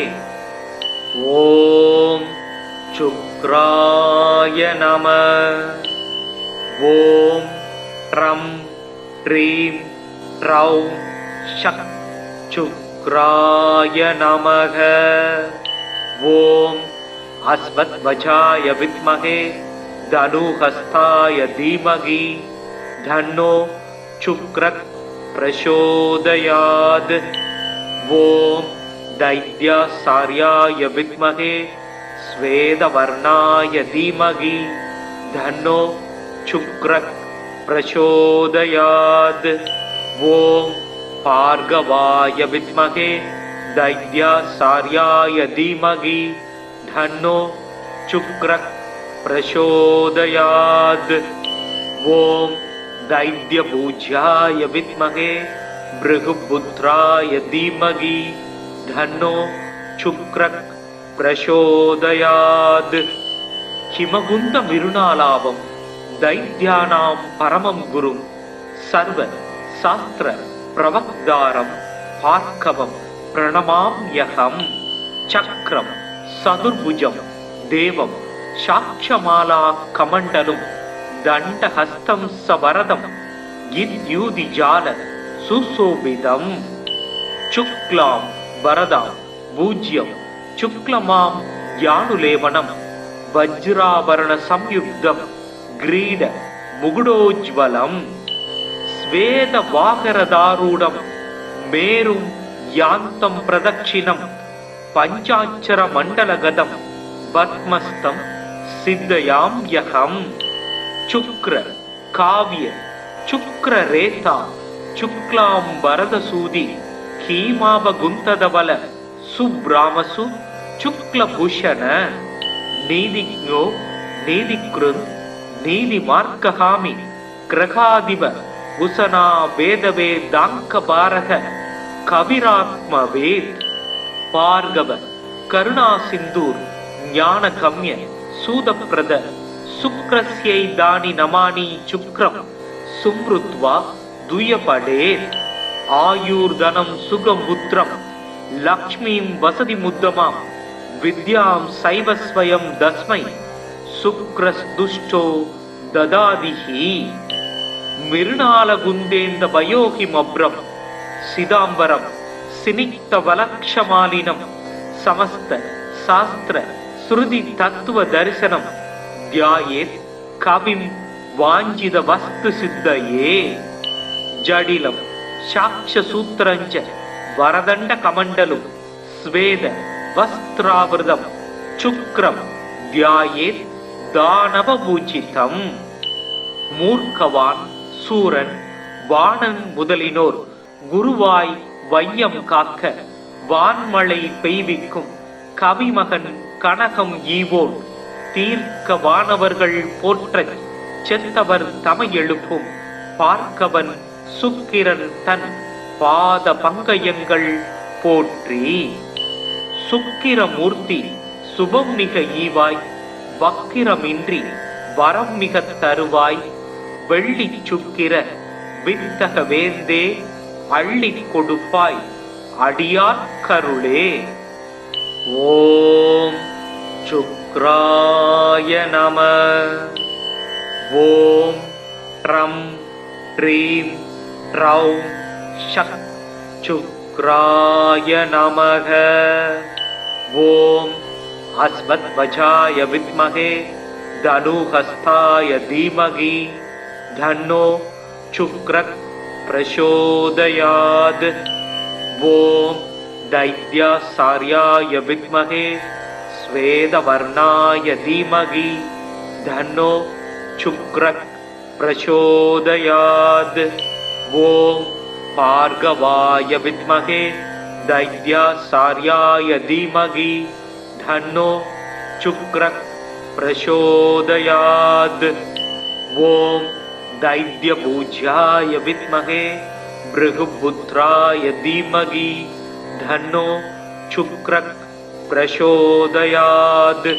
ஓம் சுக்ராய நம. ஓம் ட்ரம் ட்ரீம் ட்ரௌம் ஷக் சுக்ராய நமக. ஓம் அஸ்வத்வஜாய வித்மஹே தனுஹஸ்தாய தீமஹி தன்னோ சுக்ரக் பிரசோதயாத். ஓம் தைத்யாசார்யாய வித்மஹே ஸ்வேதவர்ணாய தீமஹி தன்னோ சுக்ரக் பிரசோதயாத். ஓம் பார்கவாய வித்மஹே தைத்யாசார்யாய தீமஹி தன்னோ சுக்ரக் பிரசோதயாத். ஓம் தைத்யபூஜ்யாய வித்மஹே பிருகுபுத்ராய தீமஹி தன்னோ சுக்ரக் பிரசோதயாத். ஹிமகுந்த மிருணாலாபம் தைத்யானாம் பரமம் குரும் சர்வ சாஸ்திர பிரவக்தாரம் பார்க்கவம் பிரணமாம்யகம். சக்ரம் சதுர்புஜம் தேவம் சாட்சமாலா கமண்டலும் தண்டஹஸ்தம் சவரதம் யித்யூதிஜால சுசோபிதம். சுக்லாம் வரதாம் பூஜ்யம் சுக்லமாம் யானுலேவனம் வஜ்ராபரண சம்யுக்தம் கிரீட முகுடோஜ்வலம். ஸ்வேத வாகரதாரூடம் மேரும் யாந்தம் பிரதட்சிணம் பஞ்சாட்சர மண்டலகதம் பத்மஸ்தம் சித்தயாம் யகம். சுக்ர காவிய சுக்ர ரேதா சுக்லாம் வரதசூதி ஹீமாபகுந்ததவல சுப்ராமசு சுக்லபூஷண. நீதிஜ்ஞோ நீதிக்ருந் நீதி மார்க்ககாமி கிரகாதிப உசனா வேதவே தாங்க பாரக கவிராத்மவேத். பார்கவ கருணா சிந்தூர் ஞான கம்ய சூதப்பிரத சுக்ரஸ்யை தானி நமானி சுக்ரம் சும்ருத்வா துயபடே. ஆயூர்தனம் சுகம் புத்திரம் லக்ஷ்மீம் வசதி முத்தமாம் வித்யாம் சைவஸ்வயம் தஸ்மை சுக்ரஸ்துஷ்டோ ததாதிஹி. மிருணாலகுந்தேந்த பயோகிமப்ரம் சிதாம்பரம் சினிக்த வலக்ஷமாலினம் சமஸ்த சாஸ்திர ஸ்ருதி தத்துவ தரிசனம் தியாயேத் கவிம் வாஞ்சித வஸ்து சித்தயே. ஜடிலம் சாட்ச சூத்திரஞ்ச வரதண்ட கமண்டலும் ஸ்வேத வஸ்திராவிரதம் சுக்ரம் தியாயேத் தானவ பூஜிதம். மூர்க்கவான் சூரன் வாணன் முதலினோர் குருவாய் வையம் காக்க வான்மழை பெய்விக்கும் கவிமகன் கனகம் ஈவோன் தீர்க்க வானவர்கள் போற்றச் செத்தவர் தமை எழுப்பும் பார்க்கவன் சுக்கிரன் தன் பாத பங்கயங்கள் போற்றி. சுக்கிரமூர்த்தி சுபம் மிக ஈவாய் வக்கிரமின்றி வரம் மிக தருவாய் வெள்ளி சுக்கிர வித்தக வேந்தே அள்ளி கொடுப்பாய் அடியார் கருளே. ஓம் சுக்ராய சுக்ராய நம. ஓம் ட்ரம் ட்ரீம் ட்ரௌம் ஷக் சுக்ராய நமக. ஓம் அஸ்வத்வஜாய வித்மகே தனுஹஸ்தாய தீமகி தன்னோ சுக்ரக் பிரசோதயாத். ஓம் தைத்யாசார்யாய வித்மகே ஸ்வேதவர்ணாய தீமகி தன்னோ சுக்ரக் பிரசோதயாத். ஓம் பார்கவாய வித்மகே தைத்யாசார்யாய தீமகி தன்னோ சுக்ரக் பிரசோதயாத். ஓம் தைத்யபூஜ்யாய வித்மகே பிருகுபுத்ராய தீமகி தன்னோ சுக்ரக் பிரசோதயாத்.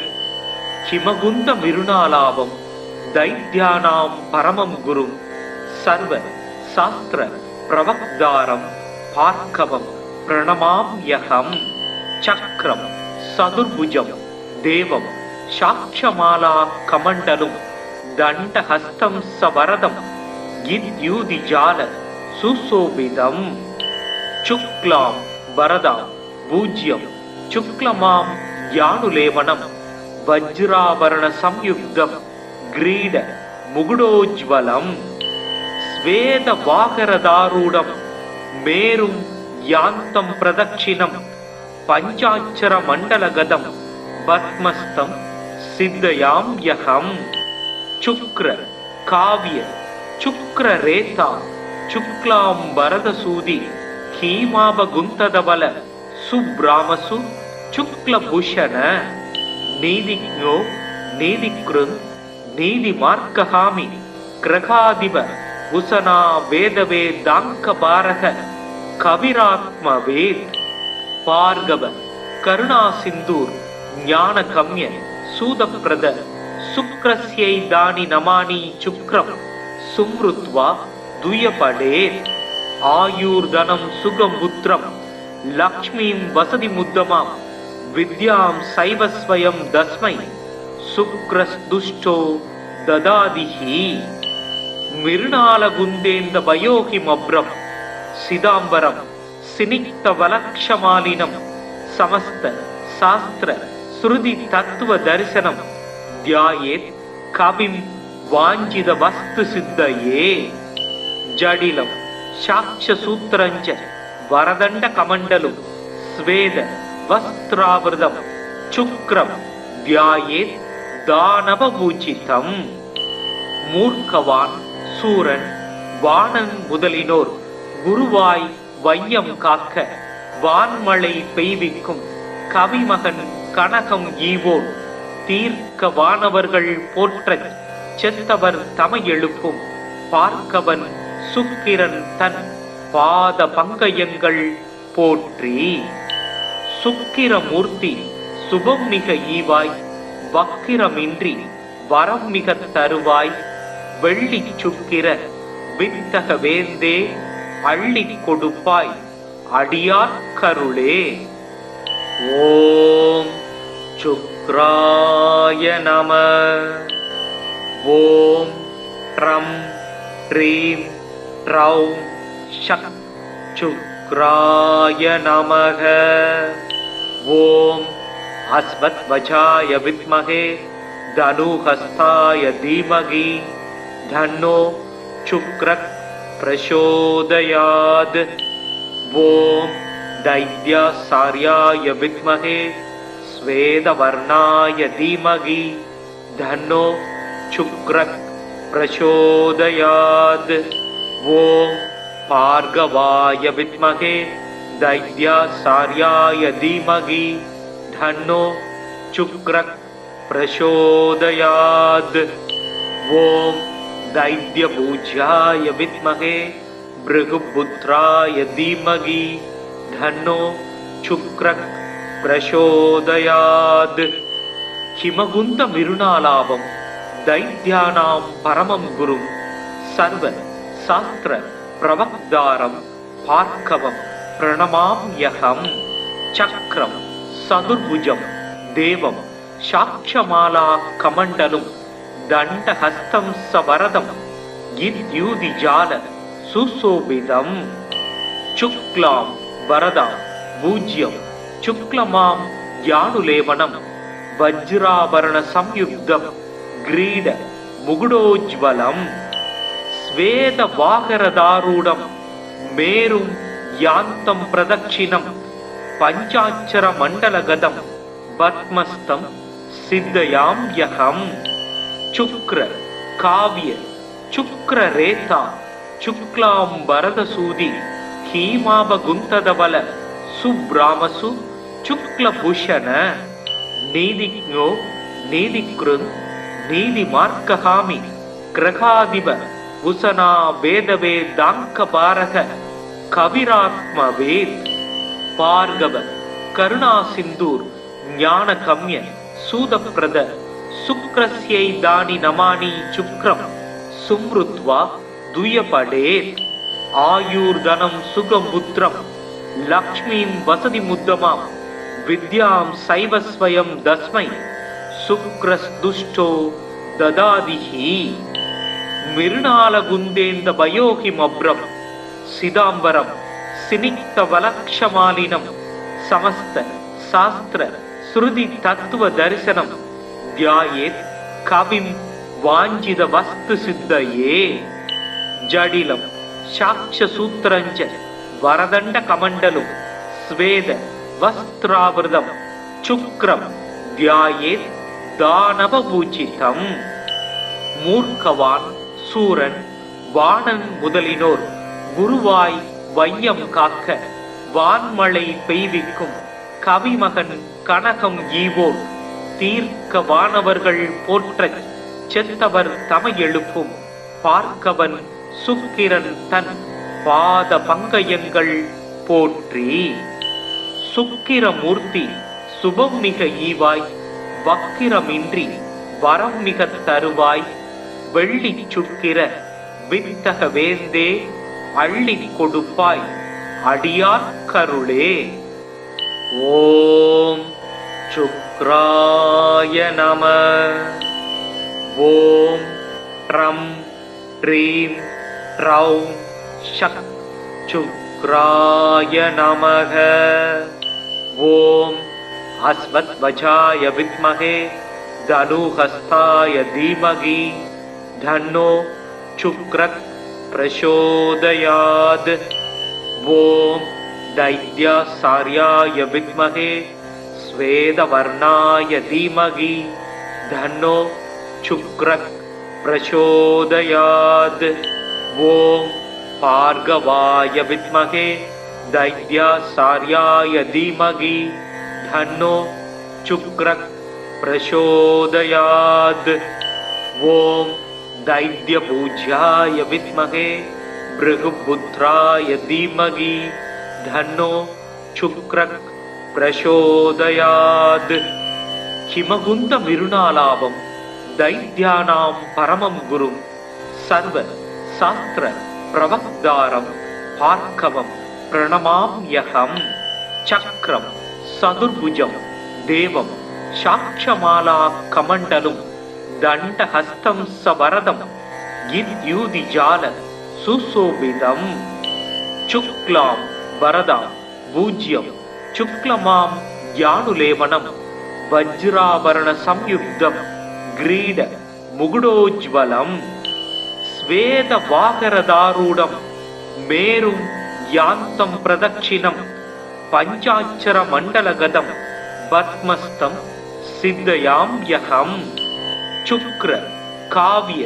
ஹிமகுந்த மிருணாலாபம் தைத்யானாம் பரமம் குரும் சர்வ சாஸ்திர பிரவக்தாரம் பார்க்கவம் பிரணமாம்யகம். சக்ரம் சதுர்புஜம் தேவம் சாட்சமாலா கமண்டலும் தண்டஹஸ்தம் சவரதம் யித்யூதிஜால சுசோபிதம். சுக்லாம் வரதாம் பூஜ்யம் சுக்லமாம் யானுலேவனம் வஜ்ராபரண சம்யுக்தம் கிரீட முகுடோஜ்வலம். ஸ்வேத வாகரதாரூடம் மேரும் யாந்தம் பிரதட்சிணம் பஞ்சாட்சர மண்டலகதம் பத்மஸ்தம் சித்தயாம்யகம். சுக்ர காவிய சுக்ர ரேதா சுக்லாம் வரதசூதி ஹீமாபகுந்ததபல சுப்ராமசு சுக்லபூஷண. நீதிக்ஞோ நீதிக்ருந் நீதி மார்க்கஹாமி கிரகாதிப உசனா வேதவே தாங்க பாரக கவிராத்மவேத். பார்கவ கருணா சிந்தூர் ஞான கம்ய சூதப்பிரத சுக்ரஸ்யை தானி நமானி சுக்ரம் சும்ருத்வா துயபடே. ஆயூர்தனம் சுகம் புத்திரம் லக்ஷ்மீம் வசதி முத்தமாம் வித்யாம் சைவஸ்வயம் தஸ்மை சுக்ரஸ்துஷ்டோ ததாதிஹி. மிருணாலகுந்தேந்த வயோகிமப்ரம் சிதாம்பரம் சினிக்த வலக்ஷமாலினம் சமஸ்த சாஸ்திர ஸ்ருதி தத்துவ தரிசனம் தியாயேத் கவிம் வாஞ்சித வஸ்து சித்தயே. ஜடிலம் சாட்சசூத்திரஞ்ச வரதண்ட கமண்டலும் ஸ்வேத வஸ்திராவிரதம் சுக்ரம் தியாயேத் தானவபூஜிதம். மூர்க்கவான் சூரன் வாணன் முதலினோர் குருவாய் வையம் காக்க வான்மழை பெய்விக்கும் கவிமகன் கனகம் ஈவோர் தீர்க்க வானவர்கள் போற்றச் செத்தவர் தமை எழுப்பும் பார்க்கவன் சுக்கிரன் தன் பாத பங்கயங்கள் போற்றி. சுக்கிரமூர்த்தி சுபம் மிக ஈவாய் வக்கிரமின்றி வரம் மிக தருவாய் வெள்ளி சுக்கிர வித்தக வேந்தே அள்ளி கொடுப்பாய் அடியார் கருளே. ஓம் சுக்ராய நம. ஓம் ட்ரம் ட்ரீம் ட்ரௌம் ஷக் சுக்ராய நமக. ஓம் அஸ்வத்வஜாய வித்மகே தனுஹஸ்தாய தீமகி தன்னோ சுக்ரக் பிரசோதயாத். ஓம் தைத்யாசார்யாய வித்மகே ஸ்வேதவர்ணாய தீமகி தன்னோ சுக்ரக் பிரசோதயாத். ஓம் பார்கவாய வித்மகே தைத்யாசார்யாய தீமகி தன்னோ சுக்ரக் பிரசோதயாத். ஓம் தைத்யபூஜ்யாய வித்மகே பிருகுபுத்ராய தீமகி தன்னோ சுக்ரக் பிரசோதயாத். ஹிமகுந்த மிருணாலாபம் தைத்யானாம் பரமம் குரும் சர்வ சாஸ்திர பிரவக்தாரம் பார்க்கவம் பிரணமாம்யகம். சக்ரம் சதுர்புஜம் தேவம் சாட்சமாலா கமண்டலும் தண்டஹஸ்தம் சவரதம் இத்யூதி ஜால சுசோபிதம் சுக்லாம் வரதா பூஜ்யம் சுக்லமாம் யானுலேவனம் வஜ்ராபரண சம்யுக்தம் கிரீட முகுடோஜ்வலம் ஸ்வேத வாகரதாரூடம் மேரும் யாந்தம் பிரதட்சிணம் பஞ்சாட்சர மண்டலகதம் பத்மஸ்தம் சித்தயாம் யகம் சுக்ர காவிய சுக்ர ரேதா சுக்லாம் வரதசூதி ஹீமாபகுந்ததவல சுப்ராமசு சுக்லபூஷண நீதிஜ்ஞோ நீதிக்ருந் நீதி மார்க்ககாமி கிரகாதிப உசனா வேதவே தாங்க பாரக கவிராத்மவேத் பார்கவ கருணா சிந்தூர் ஞான கம்ய சூதப்பிரத சுக்ரஸ்யை தானி நமானி சுக்ரம் சும்ருத்வா துயபடேத் ஆயுர்தனம் சுகம் புத்திரம் லக்ஷ்மீம் வசதி முத்தமாம் வித்யாம் சைவஸ்வயம் தஸ்மை சுக்ரஸ்துஷ்டோ ததாதிஹி மிருணாலகுந்தேந்த பயோகிமப்ரம் சிதாம்பரம் சினிக்த வலக்ஷமாலினம் சமஸ்த சாஸ்திர ஸ்ருதி தத்துவ தரிசனம் தியாயேத் கவிம் வாஞ்சித வஸ்து சித்தயே ஜடிலம் சாட்ச சூத்திரஞ்ச வரதண்ட கமண்டலும் ஸ்வேத வஸ்திராவிரதம் சுக்ரம் தியாயேத் தானவ பூஜிதம் மூர்க்கவான் சூரன் வாணன் முதலினோர் குருவாய் வையம் காக்க வான்மழை பெய்விக்கும் கவிமகன் கனகம் ஈவோர் தீர்க்க வானவர்கள் போற்றச் செத்தவர் தமை எழுப்பும் பார்க்கவன் சுக்கிரன் தன் பாத பங்கயங்கள் போற்றி சுக்கிரமூர்த்தி சுபம் மிக ஈவாய் வக்கிரமின்றி வரம் மிக தருவாய் வெள்ளி சுக்கிர வித்தக வேந்தே அள்ளி கொடுப்பாய் அடியார் கருளே. ஓம் சுக்ராய நம. ஓம் ட்ரம் ட்ரீம் ட்ரௌம் ஷக் சுக்ராய நமக. ஓம் அஸ்வத்வஜாய வித்மஹே தனுஹஸ்தாய தீமகி தன்னோ சுக்ரக் பிரசோதயாத். ஓம் தைத்யாசார்யாய வித்மஹே ஸ்வேதவர்ணாய தீமகி தன்னோ சுக்ரக் பிரசோதயாத். ஓம் பார்கவாய வித்மஹே தைத்யாசார்யாய தீமகி தன்னோ சுக்ரக் பிரசோதயாத். ஓம் தைத்யபூஜ்யாய வித்மஹே பிருகுபுத்ராய தீமகி தன்னோ சுக்ரக் பிரசோதயாத். ஹிமகுந்த மிருணாலாபம் தைத்யானாம் பரமம் குரும் சர்வ சாஸ்திர பிரவக்தாரம் பார்க்கவம் பிரணமாம்யகம். சக்ரம் சதுர்புஜம் தேவம் சாட்சமாலா கமண்டலும் தண்டஹஸ்தம் சவரதம் இத்யூதி ஜால சுசோபிதம். சுக்லாம் வரதா பூஜ்யம் சுக்லமாம் யானுலேவனம் வஜ்ராபரண சம்யுக்தம் கிரீட முகுடோஜ்வலம். ஸ்வேத வாகரதாரூடம் மேரும் யாந்தம் பிரதட்சிணம் பஞ்சாட்சர மண்டலகதம் பத்மஸ்தம் சித்தயாம் யகம். சுக்ர காவிய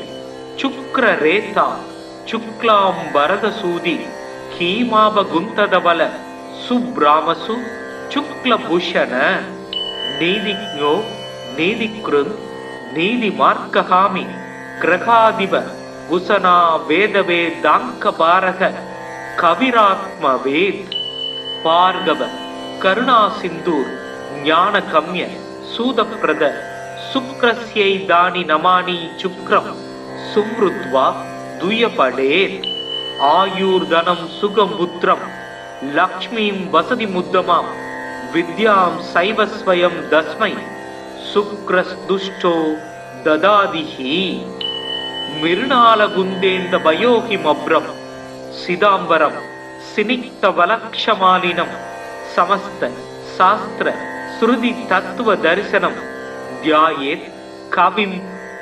சுக்ர ரேதா சுக்லாம் வரதசூதி ஹீமாபகுந்ததவல சுப்ராமசு சுக்லபூஷண நீதிஜ்ஞோ நீதிக்ருந் நீதி மார்க்ககாமி கிரகாதிப உசனா வேதவே தாங்க பாரக கவிராத்மவேத். பார்கவ கருணா சிந்தூர் ஞான கம்ய சூதப்பிரத சுக்ரஸ்யை தானி நமானி சுக்ரம் சும்ருத்வா துயபடேத். ஆயுர்தனம் சுகம் புத்திரம் லக்ஷ்மீம் வசதி முத்தமாம் வித்யாம் சைவஸ்வயம் தஸ்மை சுக்ரஸ்துஷ்டோ ததாதிஹி மிருணாலகுந்தேந்த பயோஹிமப்ரம் சிதாம்பரம் சினிக்த வலக்ஷமாலினம் சமஸ்த சாஸ்திர ஸ்ருதி தத்துவ தரிசனம் தியாயேத் கவிம்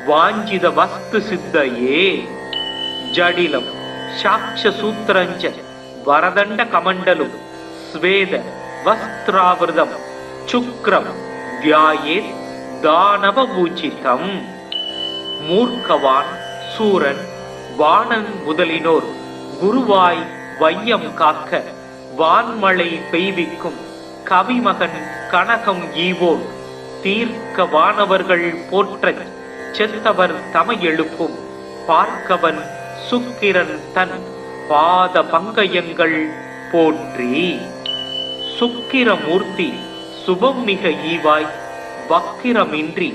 வாஞ்சித வஸ்து சித்தயே ஜடிலம் சாக்ஷ சூத்திரஞ்ச வரதண்ட கமண்டலும் ஸ்வேத வஸ்திராவிரதம் சுக்ரம் தியாயேத் தானவ பூஜிதம் மூர்க்கவான் சூரன் வாணன் முதலினோர் குருவாய் வையம் காக்க வான்மழை பெய்விக்கும் கவிமகன் கனகம் ஈவோன் தீர்க்க வானவர்கள் போற்றச் செத்தவர் தமை எழுப்பும் பார்க்கவன் சுக்கிரன் தன் பாத பங்கயங்கள் போற்றி சுக்கிரமூர்த்தி சுபம் மிக ஈவாய் வக்கிரமின்றி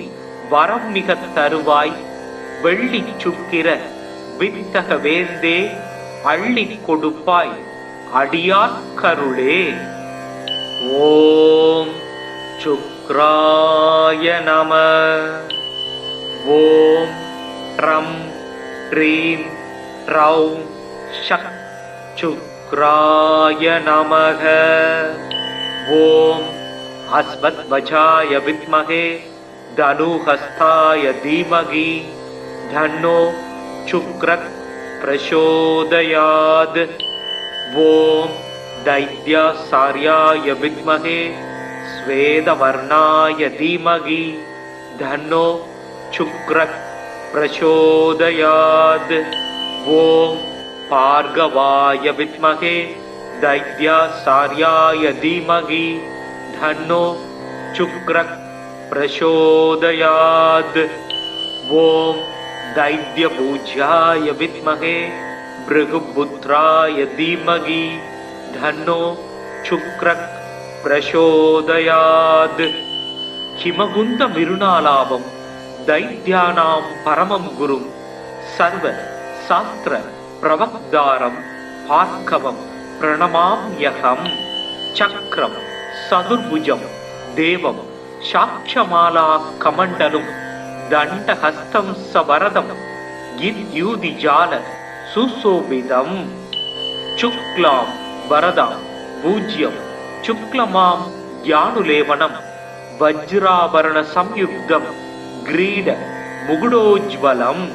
வரம் மிக தருவாய் வெள்ளி சுக்கிர வித்தக வேந்தே அள்ளி கொடுப்பாய் அடியார் கருளே. ஓம் சுக்ராய நம. ஓம் ட்ரம் ட்ரீம் ட்ரௌம் ஷக் சுக்ராய நமக. ஓம் அஸ்வத்வஜாய வித்மகே தனுஹஸ்தாய தீமகி தன்னோ சுக்ரக் பிரசோதயாத். ஓம் தைத்யாசார்யாய வித்மகே ஸ்வேதவர்ணாய தீமகி தன்னோ சுக்ரக் பிரசோதயாத். ஓம் பார்கவாய வித்மகே தைத்யாசார்யாய தீமகி தன்னோ சுக்ரக் பிரசோதயாத். ஓம் தைத்யபூஜ்யாய வித்மகே பிருகுபுத்ராய தீமகி தன்னோ சுக்ரக் பிரசோதயாத். ஹிமகுந்த மிருணாலாபம் தைத்யானாம் பரமம் குரும் சர்வ சாஸ்திர பிரவக்தாரம் பார்க்கவம் பிரணமாம்யகம். சக்ரம் சதுர்புஜம் தேவம் சாட்சமாலா கமண்டலும் தண்டஹஸ்தம் சவரதம் யித்யூதிஜால சுசோபிதம். சுக்லாம் வரதாம் பூஜ்யம் சுக்லமாம் ஞானுலேவனம் வஜ்ராபரண சம்யுக்தம் கிரீட முகுடோஜ்வலம்.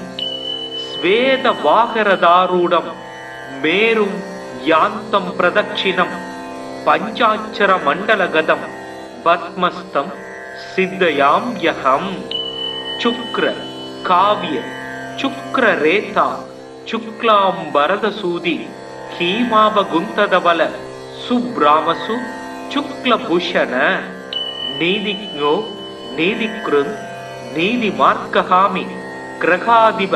ஸ்வேத வாகரதாரூடம் மேரும் யாந்தம் பிரதட்சிணம் பஞ்சாட்சர மண்டலகதம் பத்மஸ்தம் சித்தயாம் யகம். சுக்ர காவிய சுக்ரரேதா சுக்லாம் பரதசூதி ஹீமாபகுந்ததவல சுப்ராமசு சுக்லபூஷண. நீதிக்ஞோ நீதிக்ருந் நீதிமார்க்ககாமி கிரகாதிப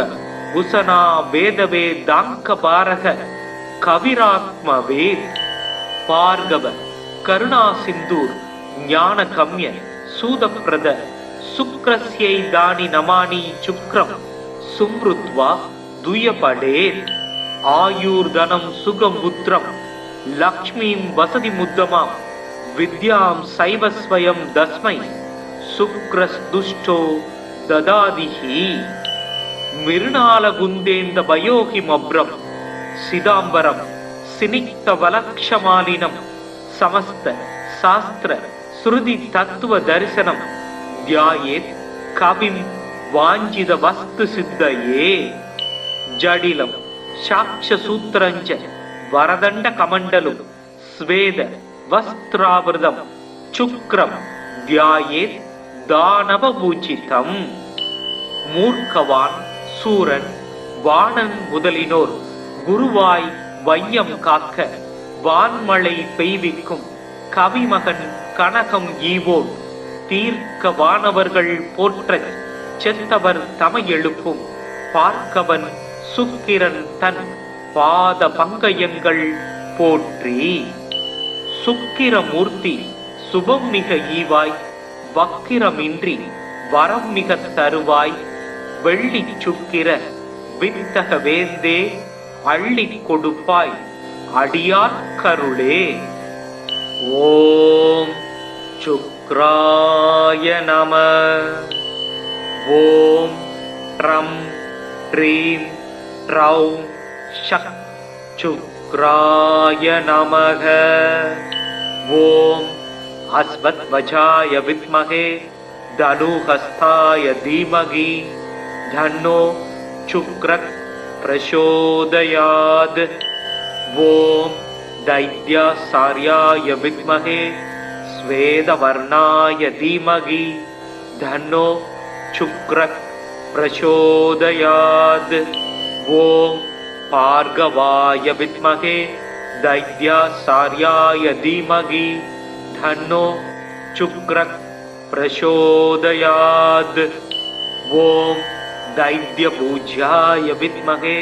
உசனா வேதவேதாங்க பாரக கவிராத்மவேத். பார்கவ கருணா சிந்தூர் ஞான கம்ய சூதப்பிரத சுக்ரஸ்யை தானி நமானி சுக்ரம் சும்ருத்வா துயபடேத். ஆயுர்தனம் சுகம் புத்திரம் லக்ஷ்மீம் வசதி முத்தமாம் வித்யாம் சைவஸ்வயம் தஸ்மை சுக்ரஸ்துஷ்டோ ததாதிஹி. மிருணாலகுந்தேந்த பயோஹிமப்ரம் சிதாம்பரம் சினிக்த வலக்ஷமாலினம் சமஸ்த சாஸ்திர ஸ்ருதி தத்துவ தரிசனம் தியாயேத் கவிம் வாஞ்சித வஸ்து சித்தயே. ஜடிலம் சாக்ஷ சூத்திரஞ்ச வரதண்ட கமண்டலும் ஸ்வேத வஸ்திராவிரதம் சுக்ரம் தியாயேத் தானவ பூஜிதம். மூர்க்கவான் சூரன் வாணன் முதலினோர் குருவாய் வையம் காக்க வான்மழை பெய்விக்கும் கவிமகன் கனகம் ஈவோன் தீர்க்க வானவர்கள் போற்றச் செத்தவர் தமை எழுப்பும் பார்க்கவன் சுக்கிரன் தன் பாத பங்கயங்கள் போற்றி. சுக்கிரமூர்த்தி சுபம் மிக ஈவாய் வக்கிரமின்றி வரம் மிக தருவாய் வெள்ளி சுக்கிர வித்தக வேந்தே அள்ளி கொடுப்பாய் அடியார் கருளே. ஓம் சுக்ராய நம. ஓம் ட்ரம் ட்ரீம் ட்ரௌம் ஷக் சுக்ராய நமக. ஓம் அஸ்வத்வஜாய வித்மஹே தனுஹஸ்தாய தீமகி தன்னோ சுக்ரக் பிரசோதயாத். ஓம் தைத்யாசார்யாய வித்மஹே ஸ்வேதவர்ணாய தீமகி தன்னோ சுக்ரக் பிரசோதயாத். ஓம் பார்கவாய வித்மஹே தைத்யாசார்யாய தீமகி தன்னோ சுக்ரக் பிரசோதயாத். ஓம் தைத்யபூஜ்யாய வித்மஹே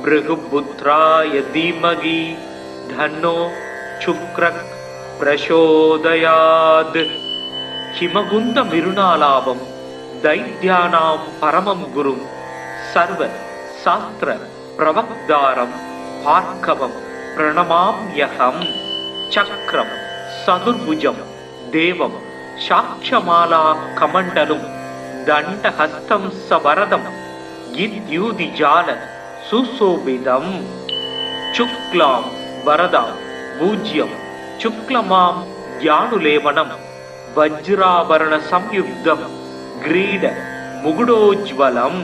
பிருகுபுத்ராய தீமகி தன்னோ சுக்ரக் பிரசோதயாத். ஹிமகுந்த மிருணாலாபம் தைத்யானாம் பரமம் குரும் சர்வ சாஸ்திர பிரவக்தாரம் பார்க்கவம் பிரணமாம்யகம். சக்ரம் சதுர்புஜம் தேவம் சாட்சமாலா கமண்டலும் தண்டஹஸ்தம் சவரதம் இத்யூதிஜால சுசோபிதம். சுக்லாம் வரதாம் பூஜ்யம் சுக்லமாம் யானுலேவனம் வஜ்ராபரண சம்யுக்தம் கிரீட முகுடோஜ்வலம்.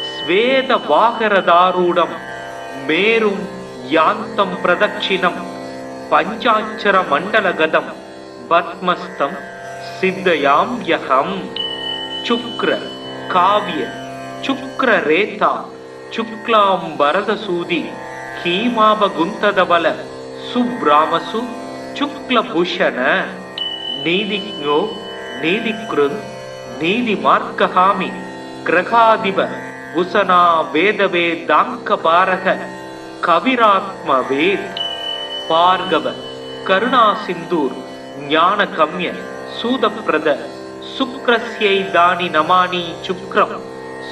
ஸ்வேத வாகரதாரூடம் மேரும் யாந்தம் பிரதட்சிணம் பஞ்சாட்சர மண்டலகதம் பத்மஸ்தம் சித்தயாம்யகம். சுக்ர காவிய சுக்ரரேதா சுக்லாம் வரதசூதி ஹீமாபகுந்ததபல சுப்ராமசு சுக்லபூஷண. நீதிஜ்ஞோ நீதிக்ருந்த் நீதிமார்க்ககாமி கிரகாதிப உசனா வேதவேதாங்கபாரக கவிராத்மவேத். பார்கவ கருணா சிந்தூர் ஞான கம்ய சூதப்பிரத சுக்ரஸ்யை தானி நமானி சுக்ரம்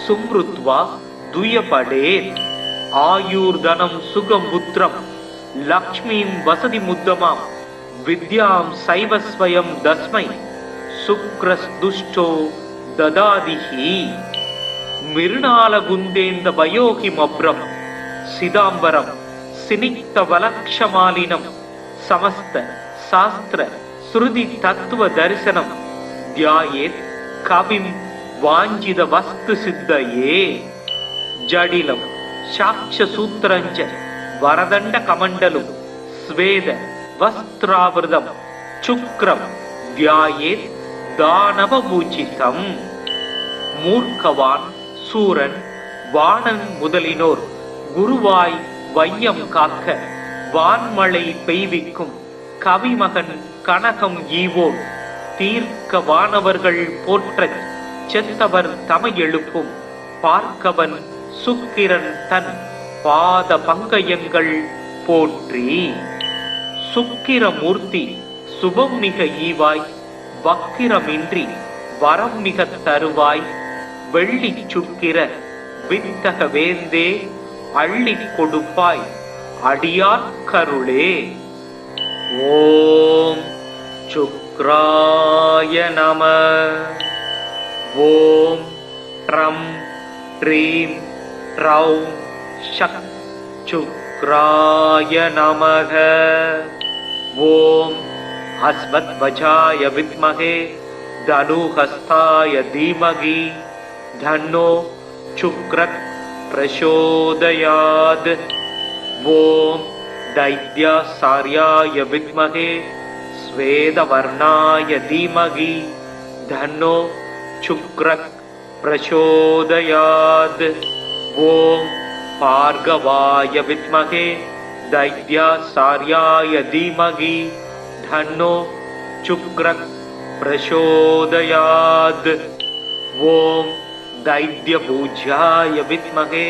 சும்ருத்வா துயபடேத். ஆயூர்தனம் சுகம் புத்திரம் லக்ஷ்மீம் வசதி முத்தமாம் வித்யாம் சைவஸ்வயம் தஸ்மை சுக்ரஸ்துஷ்டோ ததாதிஹி. மிருணாலகுந்தேந்த வயோகிமப்ரம் சிதாம்பரம் சினிக்த வலக்ஷமாலினம் சமஸ்த சாஸ்திர ஸ்ருதி தத்துவ தரிசனம் தியாயேத் கவிம் வாஞ்சித வஸ்து சித்தயே. ஜடிலம் சாட்சசூத்திரஞ்ச வரதண்ட கமண்டலும் ஸ்வேத வஸ்திராவிரதம் சுக்ரம் தியாயேத் தானவபூஜிதம். மூர்க்கவான் சூரன் வாணன் முதலினோர் குருவாய் வையம் காக்க வான்மழை பெய்விக்கும் கவிமகன் கனகம் ஈவோர் தீர்க்க வானவர்கள் போற்றச் செத்தவர் தமை எழுப்பும் பார்க்கவன் சுக்கிரன் தன் பாத பங்கயங்கள் போற்றி. சுக்கிரமூர்த்தி சுபம் மிக ஈவாய் வக்கிரமின்றி வரம் மிக தருவாய் வெள்ளி சுக்கிர வித்தக வேந்தே அள்ளி கொடுப்பாய் அடியார்கருளே. ஓம் சுக்ராய நம. ஓம் ட்ரம் ட்ரீம் ட்ரௌம் ஷக் சுக்ராய நமக. ஓம் அஸ்வத்வஜாய வித்மஹே தனுஹஸ்தாய தீமகி தன்னோ சுக்ரக் பிரசோதயாத். ஓம் தைத்யாசார்யாய வித்மஹே ஸ்வேதவர்ணாய தீமகி தன்னோ சுக்ரக் பிரசோதயாத். ஓம் பார்கவாய வித்மஹே தைத்யாசார்யாய தீமகி தன்னோ சுக்ரக் பிரசோதயாத். ஓம் தைத்யபூஜ்யாய வித்மஹே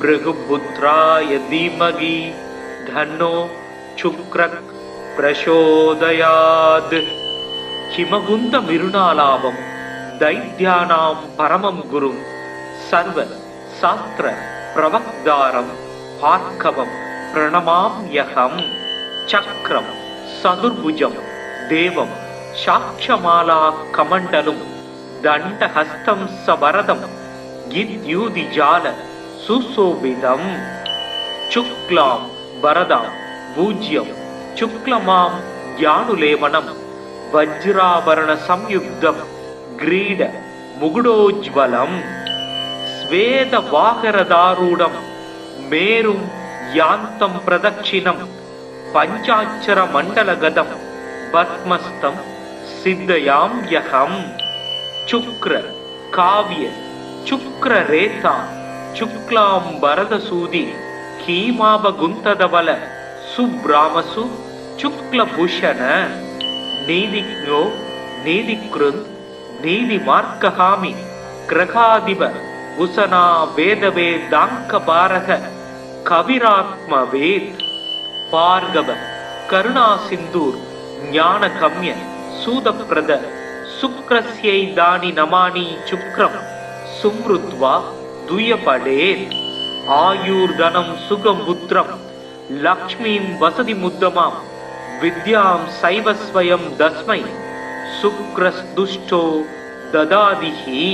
பிருகுபுத்ராய தீமகி தன்னோ சுக்ரக் பிரசோதயாத். ஹிமகுந்த மிருணாலாபம் தைத்யானாம் பரமம் குரும் சர்வ சாஸ்திர பிரவக்தாரம் பார்க்கவம் பிரணமாம்யகம். சக்ரம் சதுர்புஜம் தேவம் சாட்சமாலா கமண்டலும் தண்டஹஸ்தம் சவரதம் கித்யூதி ஜால சுசோபிதம் சுக்லாம் வரதாம் பூஜ்யம் சுக்லமாம் யானுலேவனம் வஜ்ராபரண சம்யுக்தம் கிரீட முகுடோஜ்வலம் ஸ்வேத வாகரதாரூடம் மேரும் யாந்தம் பிரதட்சிணம் பஞ்சாட்சர மண்டலகதம் பத்மஸ்தம் சித்தயாம் யகம் சுக்ர காவிய சுக்ர ரேதா சுக்லாம் பரதசூதி கீமாபகுந்ததவல சுப்ராமசு சுக்லபூஷண நீதிக்ஞோ நீதிக்ருந்த் நீதி மார்க்கஹாமி கிரகாதிப உசனா வேதவே தாங்க பாரக கவிராத்ம வேத் பார்கவ கருணா சிந்தூர் ஞான கம்ய சூதப்பிரத சுக்ரஸ்யை தானி நமானி சுக்ரம் சும்ருத்வா துயபடேத் ஆயுர்தனம் சுகம் புத்திரம் லக்ஷ்மீம் வசதி முத்தமாம் வித்யாம் சைவஸ்வயம் தஸ்மை சுக்ரஸ்துஷ்டோ ததாதிஹி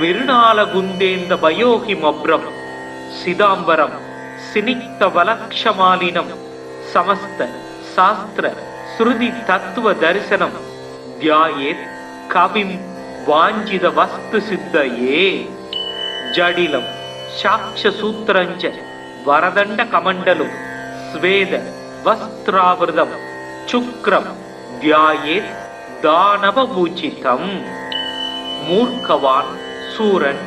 மிருணாலகுந்தேந்த பயோகிமப்ரம் சிதாம்பரம் சினிக்த வலக்ஷமாலினம் சமஸ்த சாஸ்திர ஸ்ருதி தத்துவ தரிசனம் தியாயேத் கவிம் வாஞ்சித வஸ்து சித்தயே ஜடிலம் சாட்சசூத்திரஞ்ச வரதண்ட கமண்டலும் ஸ்வேத வஸ்திராவிரதம் சுக்ரம் தியாயேத் தானவபூஜிதம் மூர்க்கவான் சூரன்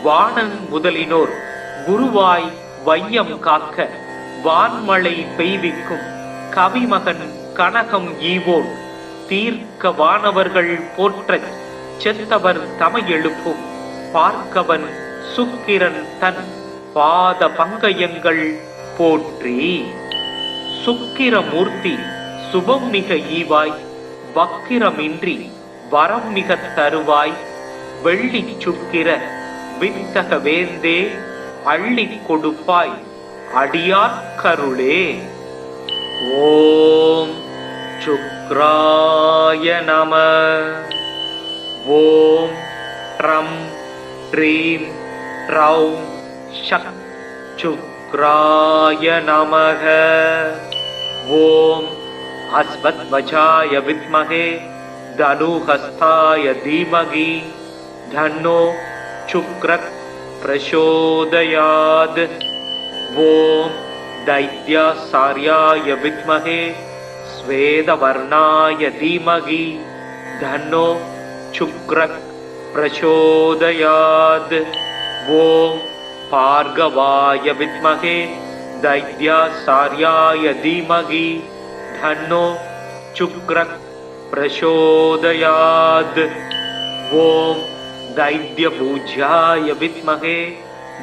வாணன் முதலினோர் குருவாய் வையம் காக்க வான்மழை பெய்விக்கும் கவிமகன் கனகம் ஈவோன் தீர்க்க வானவர்கள் போற்றச் செத்தவர் தமை எழுப்பும் பார்க்கவன் சுக்கிரன் தன் பாத பங்கயங்கள் போற்றி சுக்கிரமூர்த்தி சுபம் மிக ஈவாய் வக்கிரமின்றி வரம் மிக தருவாய் வெள்ளி சுக்கிர வித்தக வேந்தே அள்ளி கொடுப்பாய் அடியார் கருளே. ஓம் சுக்ராய நம. ஓம் ட்ரம் ட்ரீம் ட்ரௌம் ஷக் சுக்ராய நமக. ஓம் அஸ்வத்வஜாய வித்மஹே தனுஹஸ்தாய தீமகி தன்னோ சுக்ரக் பிரசோதயாத். ஓம் दैत्यासार्याय विद्महे स्वेदवर्णाय धीमहि धन्नो शुक्रः प्रचोदयात्. ओम भार्गवाय विद्महे दैत्यासार्याय धीमहि धन्नो शुक्रः प्रचोदयात्. ओम दैत्यपूज्याय विद्महे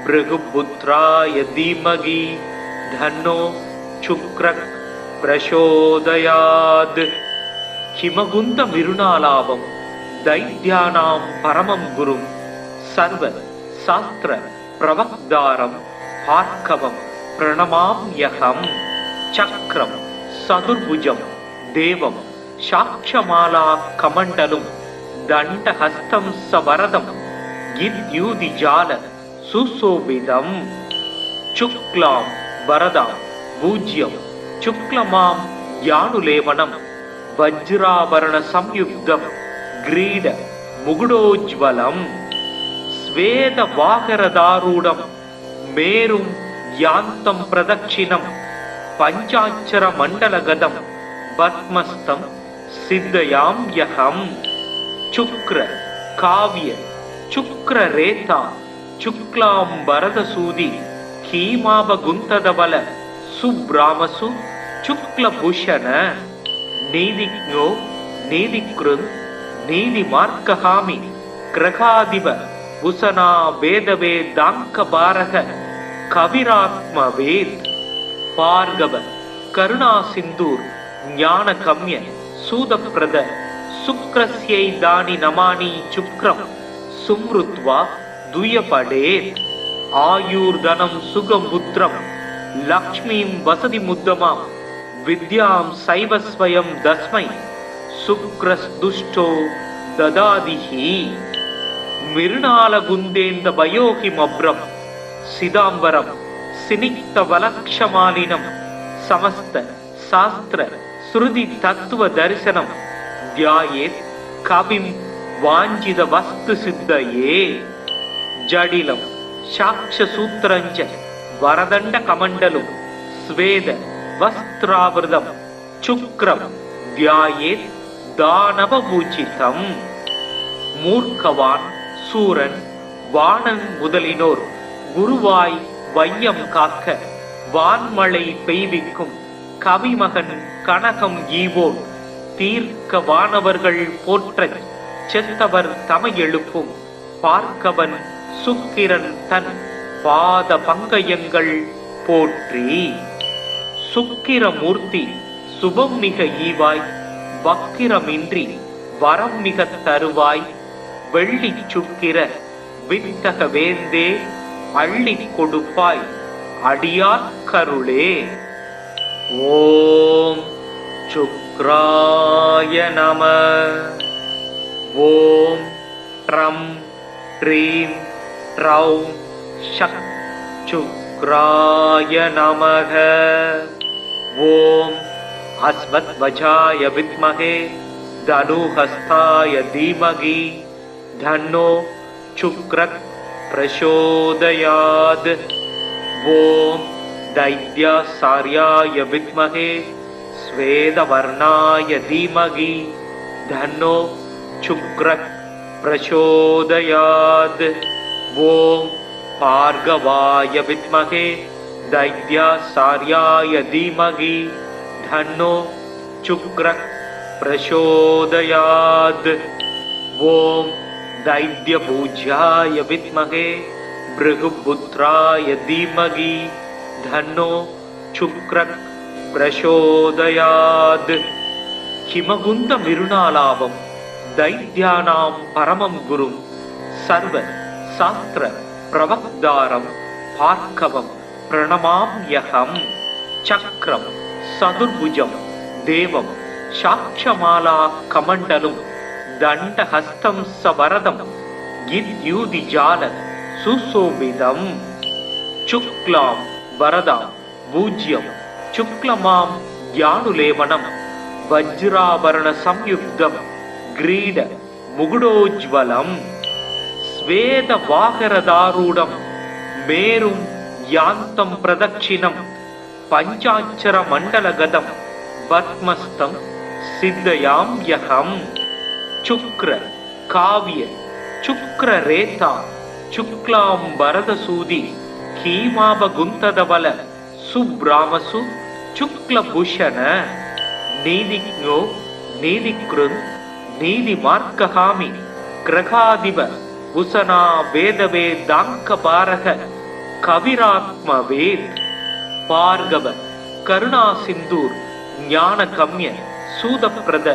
भृगुपुत्राय धीमहि धन्नो शुक्रः प्रचोदयात्. हिमगुंद मिरुनालाभं दैत्यानां परमं गुरुं सर्व शास्त्र प्रवक्तारं भार्गवं प्रणमाम्यहं. चक्रं सदुर्भुजं देवं साक्षमाला कमण्डलं दण्डहस्तं सवरदं गिद्यूदिजाल सुशोभितं. शुक्लां वरदां पूज्यं शुक्लमां यानुलेवनं वज्राभरण संयुक्तं ग्रीड मुकुडोज्वलं. स्वेद वाहरदारूढं मेरुं यान्तं प्रदक्षिणं पञ्चाक्षर मण्डलगदं पद्मस्तं सिद्धयाम्यहं. शुक्र काव्य शुक्र रेता शुक्लां वरदसूदि कीमाभगुंतदवल सुब्रामसु शुक्लभूषण नीदिज्ञो नीदिकृन् नीदिमार्कहामि ग्रहादिव उसना वेदवे दाङ्कबारः कविरात्मवेत्. भार्गव करुणा सिन्दूर ज्ञानकम्य सूदप्रद शुक्रस्यै दानि नमानि शुक्रं सुमृत्वा दुयपडेत्. आयुर्धनं सुगं पुत्रं लक्ष्मीं वसति मुद्दमां विद्यां सैवस्वयं दस्मै சுக்ரஸ்துஷ்டோ ததாதிஹி. மிருணாலகுந்தேந்த பயோஹிமப்ரம் சிதாம்பரம் சினிக்த வலக்ஷமாலினம் சமஸ்த சாஸ்திர ஸ்ருதி தத்துவ தரிசனம் தியாயேத் கவிம் வாஞ்சித வஸ்து சித்தயே. ஜடிலம் சாக்ஷசூத்திரஞ்ச வரதண்ட கமண்டலும் ஸ்வேத வஸ்திராவிரதம் சுக்ரம் தியாயேத் தானவ பூஜிதம். மூர்க்கவான் சூரன் வாணன் முதலினோர் குருவாய் வையம் காக்க வான்மழை பெய்விக்கும் கவிமகன் கனகம் ஈவோன் தீர்க்க வானவர்கள் போற்றச் செத்தவர் தமை எழுப்பும் பார்க்கவன் சுக்கிரன் தன் பாத பங்கயங்கள் போற்றி. சுக்கிரமூர்த்தி சுபம் மிக ஈவாய் வக்கிரமின்றி வரம் மிக தருவாய் வெள்ளி சுக்கிர வித்தக வேந்தே அள்ளி கொடுப்பாய் அடியார் கருளே. ஓம் சுக்ராய நம. ஓம் ட்ரம் ட்ரீம் ட்ரௌம் ஷக் சுக்ராய நமக. ஓம் அஸ்வத்வஜாய வித்மஹே தனுஹஸ்தாய தீமகி தன்னோ சுக்ரக் பிரசோதயாத். ஓம் தைத்யாசார்யாய வித்மஹே ஸ்வேதவர்ணாய தீமகி தன்னோ சுக்ரக் பிரசோதயாத். ஓம் பார்கவாய வித்மஹே தைத்யாசார்யாய தீமகி தன்னோ சுக்ரக் பிரசோதயாத். ஓம் दैत्यपूज्याय विद्महे भृगुपुत्राय धीमहि धन्नो शुक्रः प्रचोदयात्. हिमगुन्द मिरुणालाभं दैत्यानां परमं गुरुं सर्व शास्त्र प्रवक्तारं भार्गवं प्रणमाम्यहं. चक्रं सदुर्भुजं देवं साक्षमाला कमण्डलम् दण्डहस्तं सवरदं गिद्यूदिजाल सुशोभितं. शुक्लां वरदां भूज्यं शुक्लमां ज्ञानुलेवनं वज्राभरण संयुक्तं ग्रीड मुकुडोज्ज्वलं. स्वेदवाहरदारूढं मेरुं यान्तं प्रदक्षिणं पञ्चाक्षरमण्डलगतं पद्मस्तं सिद्धयाम्यहम्. शुक्र काव्य शुक्र रेता शुक्लां वरदसूदि हीमाभगुंतदबल सुब्रामसु शुक्लभूषण. नीदिज्ञो नीदिकृन् नीदिमार्गहामि ग्रहाधिप भूषणा वेदवेदाङ्कपारः कविरात्मवेद. भार्गव करुणा सिंधूर ज्ञानगम्य सूदप्रद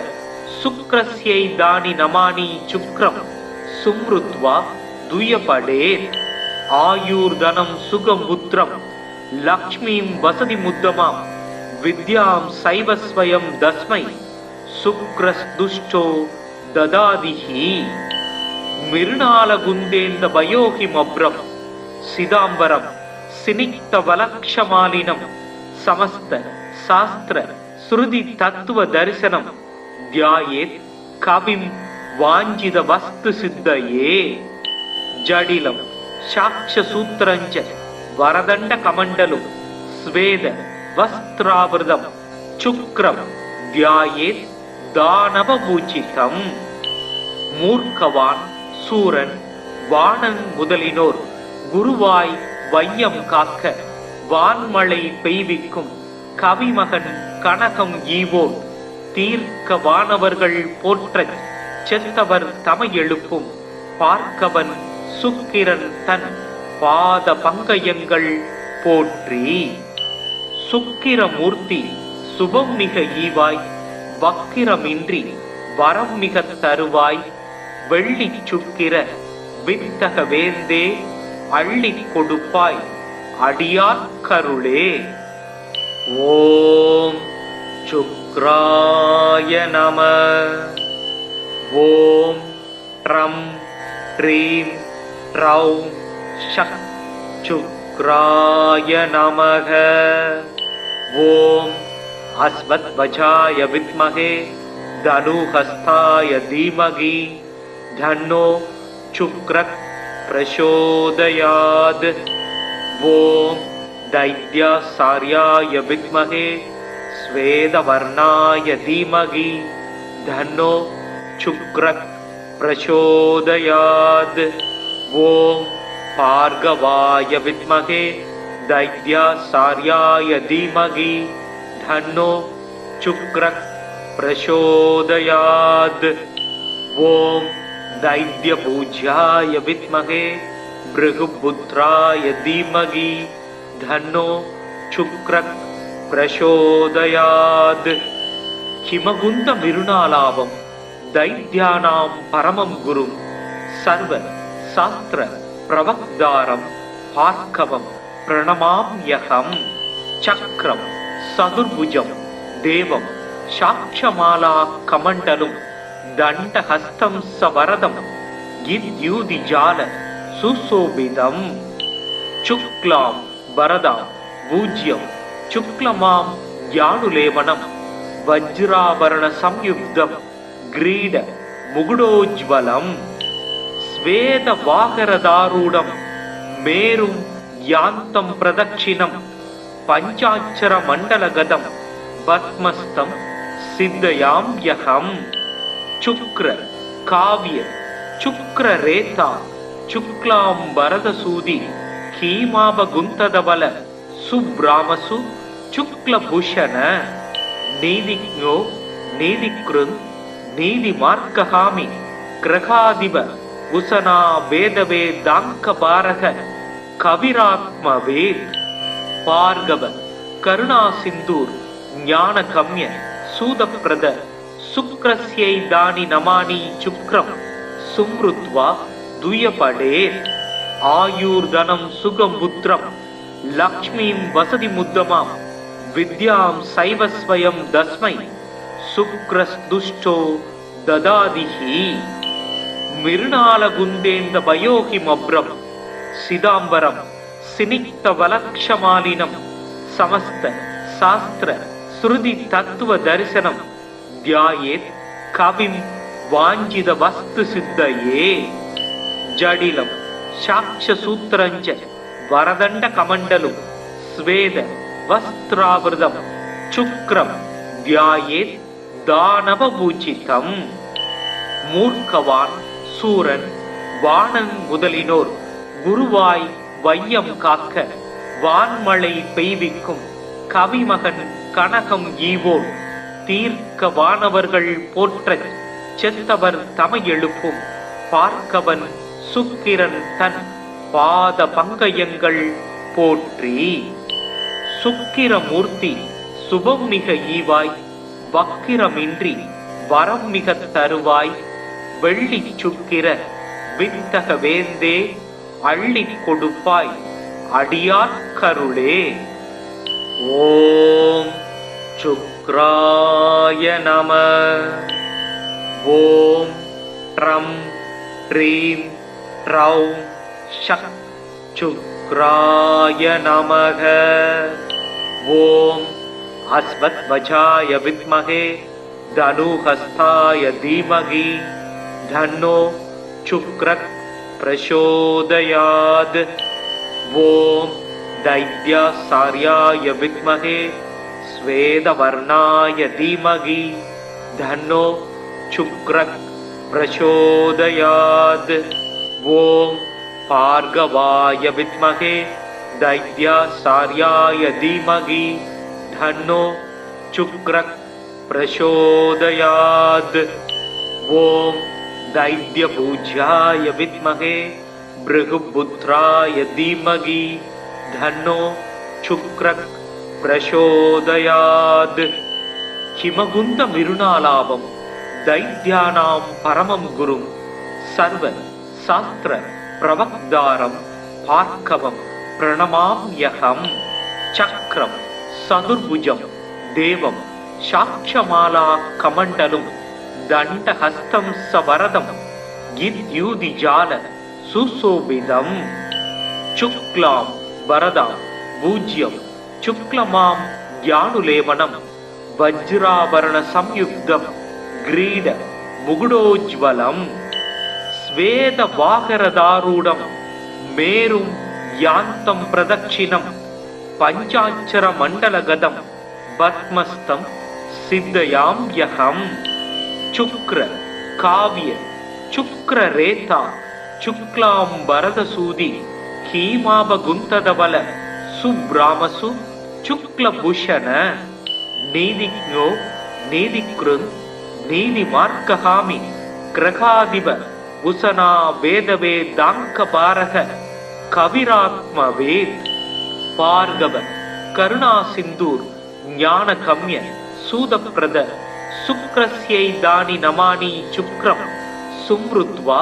शुक्रस्यै दानि नमानि शुक्रं सुमृत्वा दुयपडेत्. आयुर्धनं सुखं पुत्रं लक्ष्मीं वसति मुद्दमां विद्यां सैव स्वयं तस्मै शुक्रस्दुष्टो ददादिहि. मिरुणालगुन्देन्द भयोहिमभ्रं सिदाम्बरं सिनिक्तवलक्षमालिनं समस्त शास्त्र श्रुति तत्व दर्शनं ध्यायेत् कविं वाञ्छित वस्तु सिद्धये. जडिलं साक्ष्यसूत्रञ्च वरदण्ड कमण्डलं स्वेद वस्त्रावृतं शुक्रं ध्यायेत् दानवपूजितं. மூர்க்கவான் சூரன் வாணன் முதலினோர் குருவாய் வையம் காக்க வான்மழை பெய்விக்கும் கவிமகன் கனகம் ஈவோன் தீர்க்க வானவர்கள் போற்றச் செத்தவர் தமை எழுப்பும் பார்க்கவன் சுக்கிரன் தன் பாத பங்கயங்கள் போற்றி. சுக்கிரமூர்த்தி சுபம் மிக ஈவாய் வக்கிரமின்றி வரம் மிக தருவாய் வெள்ளி சுக்கிர வித்தக வேந்தே அள்ளி கொடுப்பாய் அடியார் கருளே. ஓம் சுக்ராய நம. ஓம் ட்ரம் ட்ரீம் ட்ரௌம் ஷக் சுக்ராய நமக. ஓம் அஸ்வத்வஜாய வித்மகே தனுஹஸ்தாய தீமகி தன்னோ சுக்ரக் பிரசோதயாத். ஓம் தைத்யாசார்யாய வித்மகே ஸ்வேதவர்ணாய தீமகி தன்னோ சுக்ரக் பிரசோதயாத். ஓம் பார்கவாய வித்மகே தைத்யாசார்யாய தீமகி தன்னோ சுக்ரக் பிரசோதயாத். ஓம் தைத்யபூஜ்யாய வித்மகே பிருகுபுத்ராய தீமகி தன்னோ சுக்ரக் பிரசோதயாத். ஹிமகுந்த மிருணாலாபம் தைத்யானாம் பரமம் குரும் சர்வ சாஸ்திர பிரவக்தாரம் பார்க்கவம் பிரணமாம்யகம். சக்ரம் சதுர்புஜம் தேவம் சாட்சமாலா கமண்டலும் தண்டஹஸ்தம் சவரதம் கித்யூதிஜால சுசோபிதம். சுக்லாம் வரதாம் பூஜ்யம் சுக்லமாம் யானுலேவனம் வஜ்ராபரண சம்யுக்தம் கிரீட முகுடோஜ்வலம். ஸ்வேத வாகரதாரூடம் மேரும் யாந்தம் பிரதட்சிணம் பஞ்சாட்சர மண்டலகதம் பத்மஸ்தம் சித்தயாம்யகம். சுக்ர காவிய சுக்ரரேதா சுக்லாம் வரதசூதி ஹீமாபகுந்ததவல சுப்ராமசு சுக்லபூஷண. நீதிக்ஞோ நீதிக்ருந் நீதிமார்க்ககாமி கிரகாதிப உசனா வேதவேதாங்கபாரக கவிராத்மவேத். பார்கவ கருணா சிந்தூர் ஞான கம்ய சூதப்பிரத சுக்ரஸ்யை தானி நமானி சுக்ரம் சும்ருத்வா துயபடே. ஆயுர்தனம் சுகம் புத்திரம் லக்ஷ்மீம் வசதி முத்தமாம் வித்யாம் சைவஸ்வயம் தஸ்மை சுக்ரஸ்துஷ்டோ ததாதிஹி. மிருணாலகுந்தேந்த பயோஹிமப்ரம் சிதாம்பரம் சினிக்த வலக்ஷமாலினம் சமஸ்த சாஸ்திர ஸ்ருதி தத்துவ தரிசனம் தியாயேத் கவிம் வாஞ்சித வஸ்து சித்தயே. ஜடிலம் சாக்ஷசூத்திரஞ்ச வரதண்ட கமண்டலும் ஸ்வேத வஸ்திராவிரதம் சுக்ரம் தியாயேத் தானவபூஜிதம். மூர்க்கவான் சூரன் வாணன் முதலினோர் குருவாய் வையம் காக்க வான்மழை பெய்விக்கும் கவிமகன் கனகம் ஈவோர் தீர்க்க வானவர்கள் போற்றச் செத்தவர் தமை எழுப்பும் பார்க்கவன் சுக்கிரன் தன் பாத பங்கயங்கள் போற்றி. சுக்கிரமூர்த்தி சுபம் மிக ஈவாய் வக்கிரமின்றி வரம் மிக தருவாய் வெள்ளி சுக்கிர வித்தக வேந்தே அள்ளி கொடுப்பாய் அடியார்கருளே. ஓம் சுக்ராய நம. ஓம் ட்ரம் ட்ரீம் ட்ரௌம் ஷக் சுக்ராய நமக. ஓம் அஸ்வத்வஜாய வித்மகே தனுஹஸ்தாய தீமகி தன்னோ சுக்ரக் பிரசோதயாத். ஓம் தைத்யாசார்யாய வித்மகே ஸ்வேதவர்ணாய தீமகி தன்னோ சுக்ரக் பிரசோதயாத். ஓம் பார்கவாய வித்மகே தைத்யாசார்யாய தீமகி தன்னோ சுக்ரக் பிரசோதயாத். ஓம் தைத்யபூஜ்யாய வித்மகே பிருகுபுத்ராய தீமகி தன்னோ சுக்ரக் பிரசோதயாத். ஹிமகுந்த மிருணாலாபம் தைத்யானாம் பரமம் குரும் சர்வ சாஸ்திர பிரவக்தாரம் பார்க்கவம் பிரணமாம்யகம். சக்ரம் சதுர்புஜம் தேவம் சாட்சமாலா கமண்டலும் தண்டஹஸ்தம் சவரதம் கித்யூதிஜால சுசோபிதம் சுக்லாம் வரதாம் பூஜ்யம் சுக்லமாம் ஞானுலேவனம் வஜ்ராபரண சம்யுக்தம் கிரீட முகுடோஜ்வலம் ஸ்வேத வாகரதாரூடம் மேரும் யாந்தம் பிரதட்சிணம் பஞ்சாட்சர மண்டலகதம் பத்மஸ்தம் சித்தயாம் யகம் சுக்ர காவிய சுக்ர ரேதா சுக்லாம் பரதசூதி ஹீமாபகுந்ததபல சுப்ராமசு சுக்லபூஷண நீதிக்ஞோ நீதிக்ருந் நீதி மார்க்ககாமி கிரகாதிப உசனா வேதவேதாங்க பாரக கவிராத்மவேத் பார்கவ கருணா சிந்தூர் ஞான கம்ய சூதப்பிரத சுக்ரஸ்யை தானி நமானி சுக்ரம் சும்ருத்வா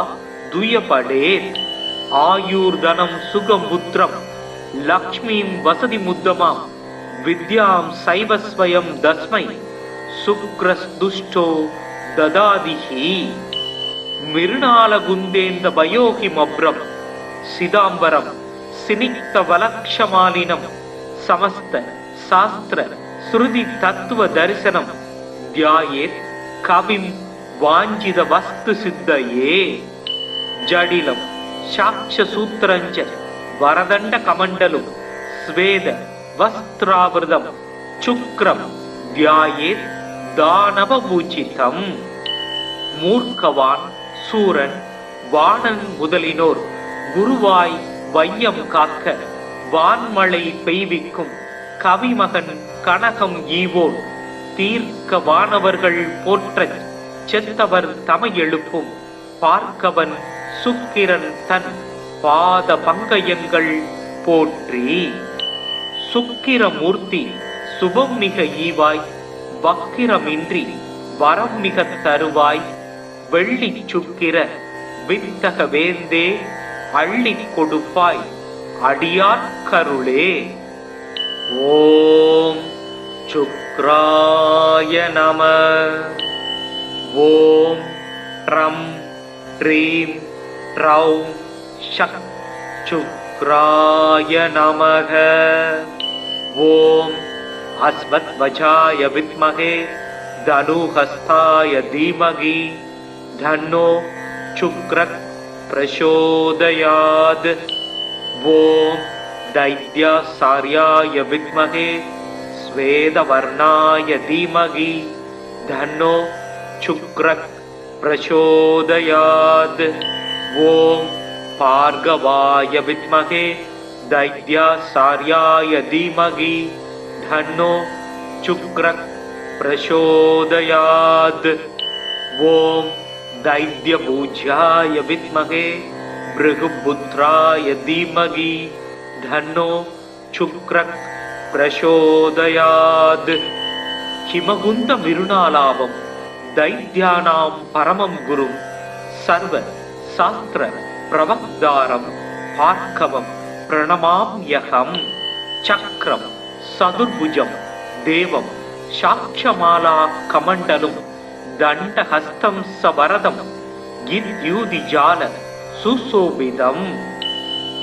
துயபடேத் ஆயூர்தனம் சுகம் புத்திரம் லக்ஷ்மீம் வசதி முத்தமாம் வித்யாம் சைவஸ்வயம் தஸ்மை சுக்ரஸ்துஷ்டோ ததாதிஹி மிருணாலகுந்தேந்த பயோகிமப்ரம் சிதாம்பரம் சினிக்த வலக்ஷமாலினம் சமஸ்த சாஸ்திர ஸ்ருதி தத்துவ தரிசனம் தியாயேத் கவிம் வாஞ்சித வஸ்து சித்தயே ஜடிலம் சாட்ச சூத்திரஞ்ச வரதண்ட கமண்டலும் ஸ்வேத வஸ்திராவிரதம் சுக்ரம் தியாயேத் தானவபூஜிதம் மூர்க்கவான் சூரன் வாணன் முதலினோர் குருவாய் வையம் காக்க வான்மழை பெய்விக்கும் கவிமகன் கனகம் ஈவோன் தீர்க்க வானவர்கள் போற்றச் செத்தவர் தமை எழுப்பும் பார்க்கவன் சுக்கிரன் தன் பாத பங்கயங்கள் போற்றி சுக்கிரமூர்த்தி சுபம் மிக ஈவாய் வக்கிரமின்றி வரம் மிக தருவாய் வெள்ளி சுக்கிர வித்தக வேந்தே அள்ளி கொடுப்பாய் அடியார்கருளே. ஓம் சுக்ராய நம. ஓம் ட்ரம் ட்ரீம் ட்ரௌம் ஷக் சுக்ராய நமக. ஓம் அஸ்வத்வஜாய வித்மஹே தனுஹஸ்தாய தீமகி தன்னோ சுக்ரக் பிரசோதயாத். ஓம் தைத்யாசார்யாய வித்மஹே ஸ்வேதவர்ணாய தீமகி தன்னோ சுக்ரக் பிரசோதயாத். ஓம் பார்கவாய வித்மஹே தைத்யாசார்யாய தீமகி தன்னோ சுக்ரக் பிரசோதயாத். ஓம் தைத்யபூஜ்யாய வித்மஹே பிருகுபுத்ராய தீமகி தன்னோ சுக்ரக் பிரசோதயாத். ஹிமகுந்த மிருணாலாபம் தைத்யானாம் பரமம் குரும் சர்வ சாஸ்திர பிரவக்தாரம் பார்க்கவம் பிரணமாம்யகம். சக்ரம் சதுர்புஜம் தேவம் சாட்சமாலா கமண்டலும் தண்டஹஸ்தம் சவரதம் கித்யூதிஜால சுசோபிதம்.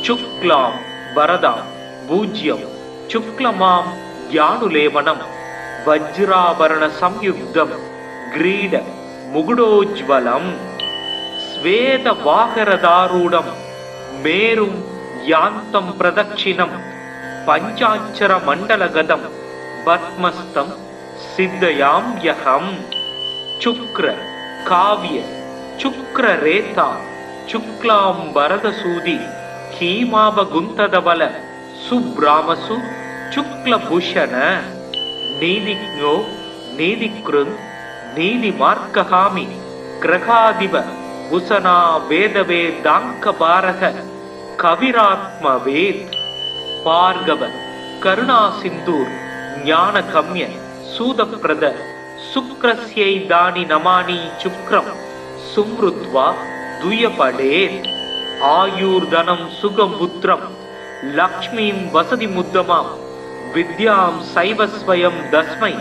சுக்லாம் வரதாம் பூஜ்யம் சுக்லமாம் ஞானுலேவனம் வஜ்ராபரண சம்யுக்தம் கிரீட முகுடோஜ்வலம். ஸ்வேத வாகரதாரூடம் மேரும் யாந்தம் பிரதட்சிணம் பஞ்சாட்சர மண்டலகதம் பத்மஸ்தம் சித்தயாம் யகம். சுக்ர காவிய சுக்ர ரேதா சுக்லாம் பரதசூதி ஹீமாபகுந்ததபல சுப்ராமசு சுக்லபூஷண நீதிக்ஞோ நீதிக்ருந் நீதி மார்க்ககாமி கிரகாதிப உசனா வேதவேதாங்க பாரக கவிராத்மவேத். பார்கவ கருணா சிந்தூர் ஞான கம்ய சூதப்பிரத சுக்ரஸ்யை தானி நமானி சுக்ரம் சும்ருத்வா துயபடேத். ஆயூர்தனம் சுகம் புத்திரம் லக்ஷ்மீம் வசதி முத்தமாம் வித்யாம் சைவஸ்வயம் தஸ்மை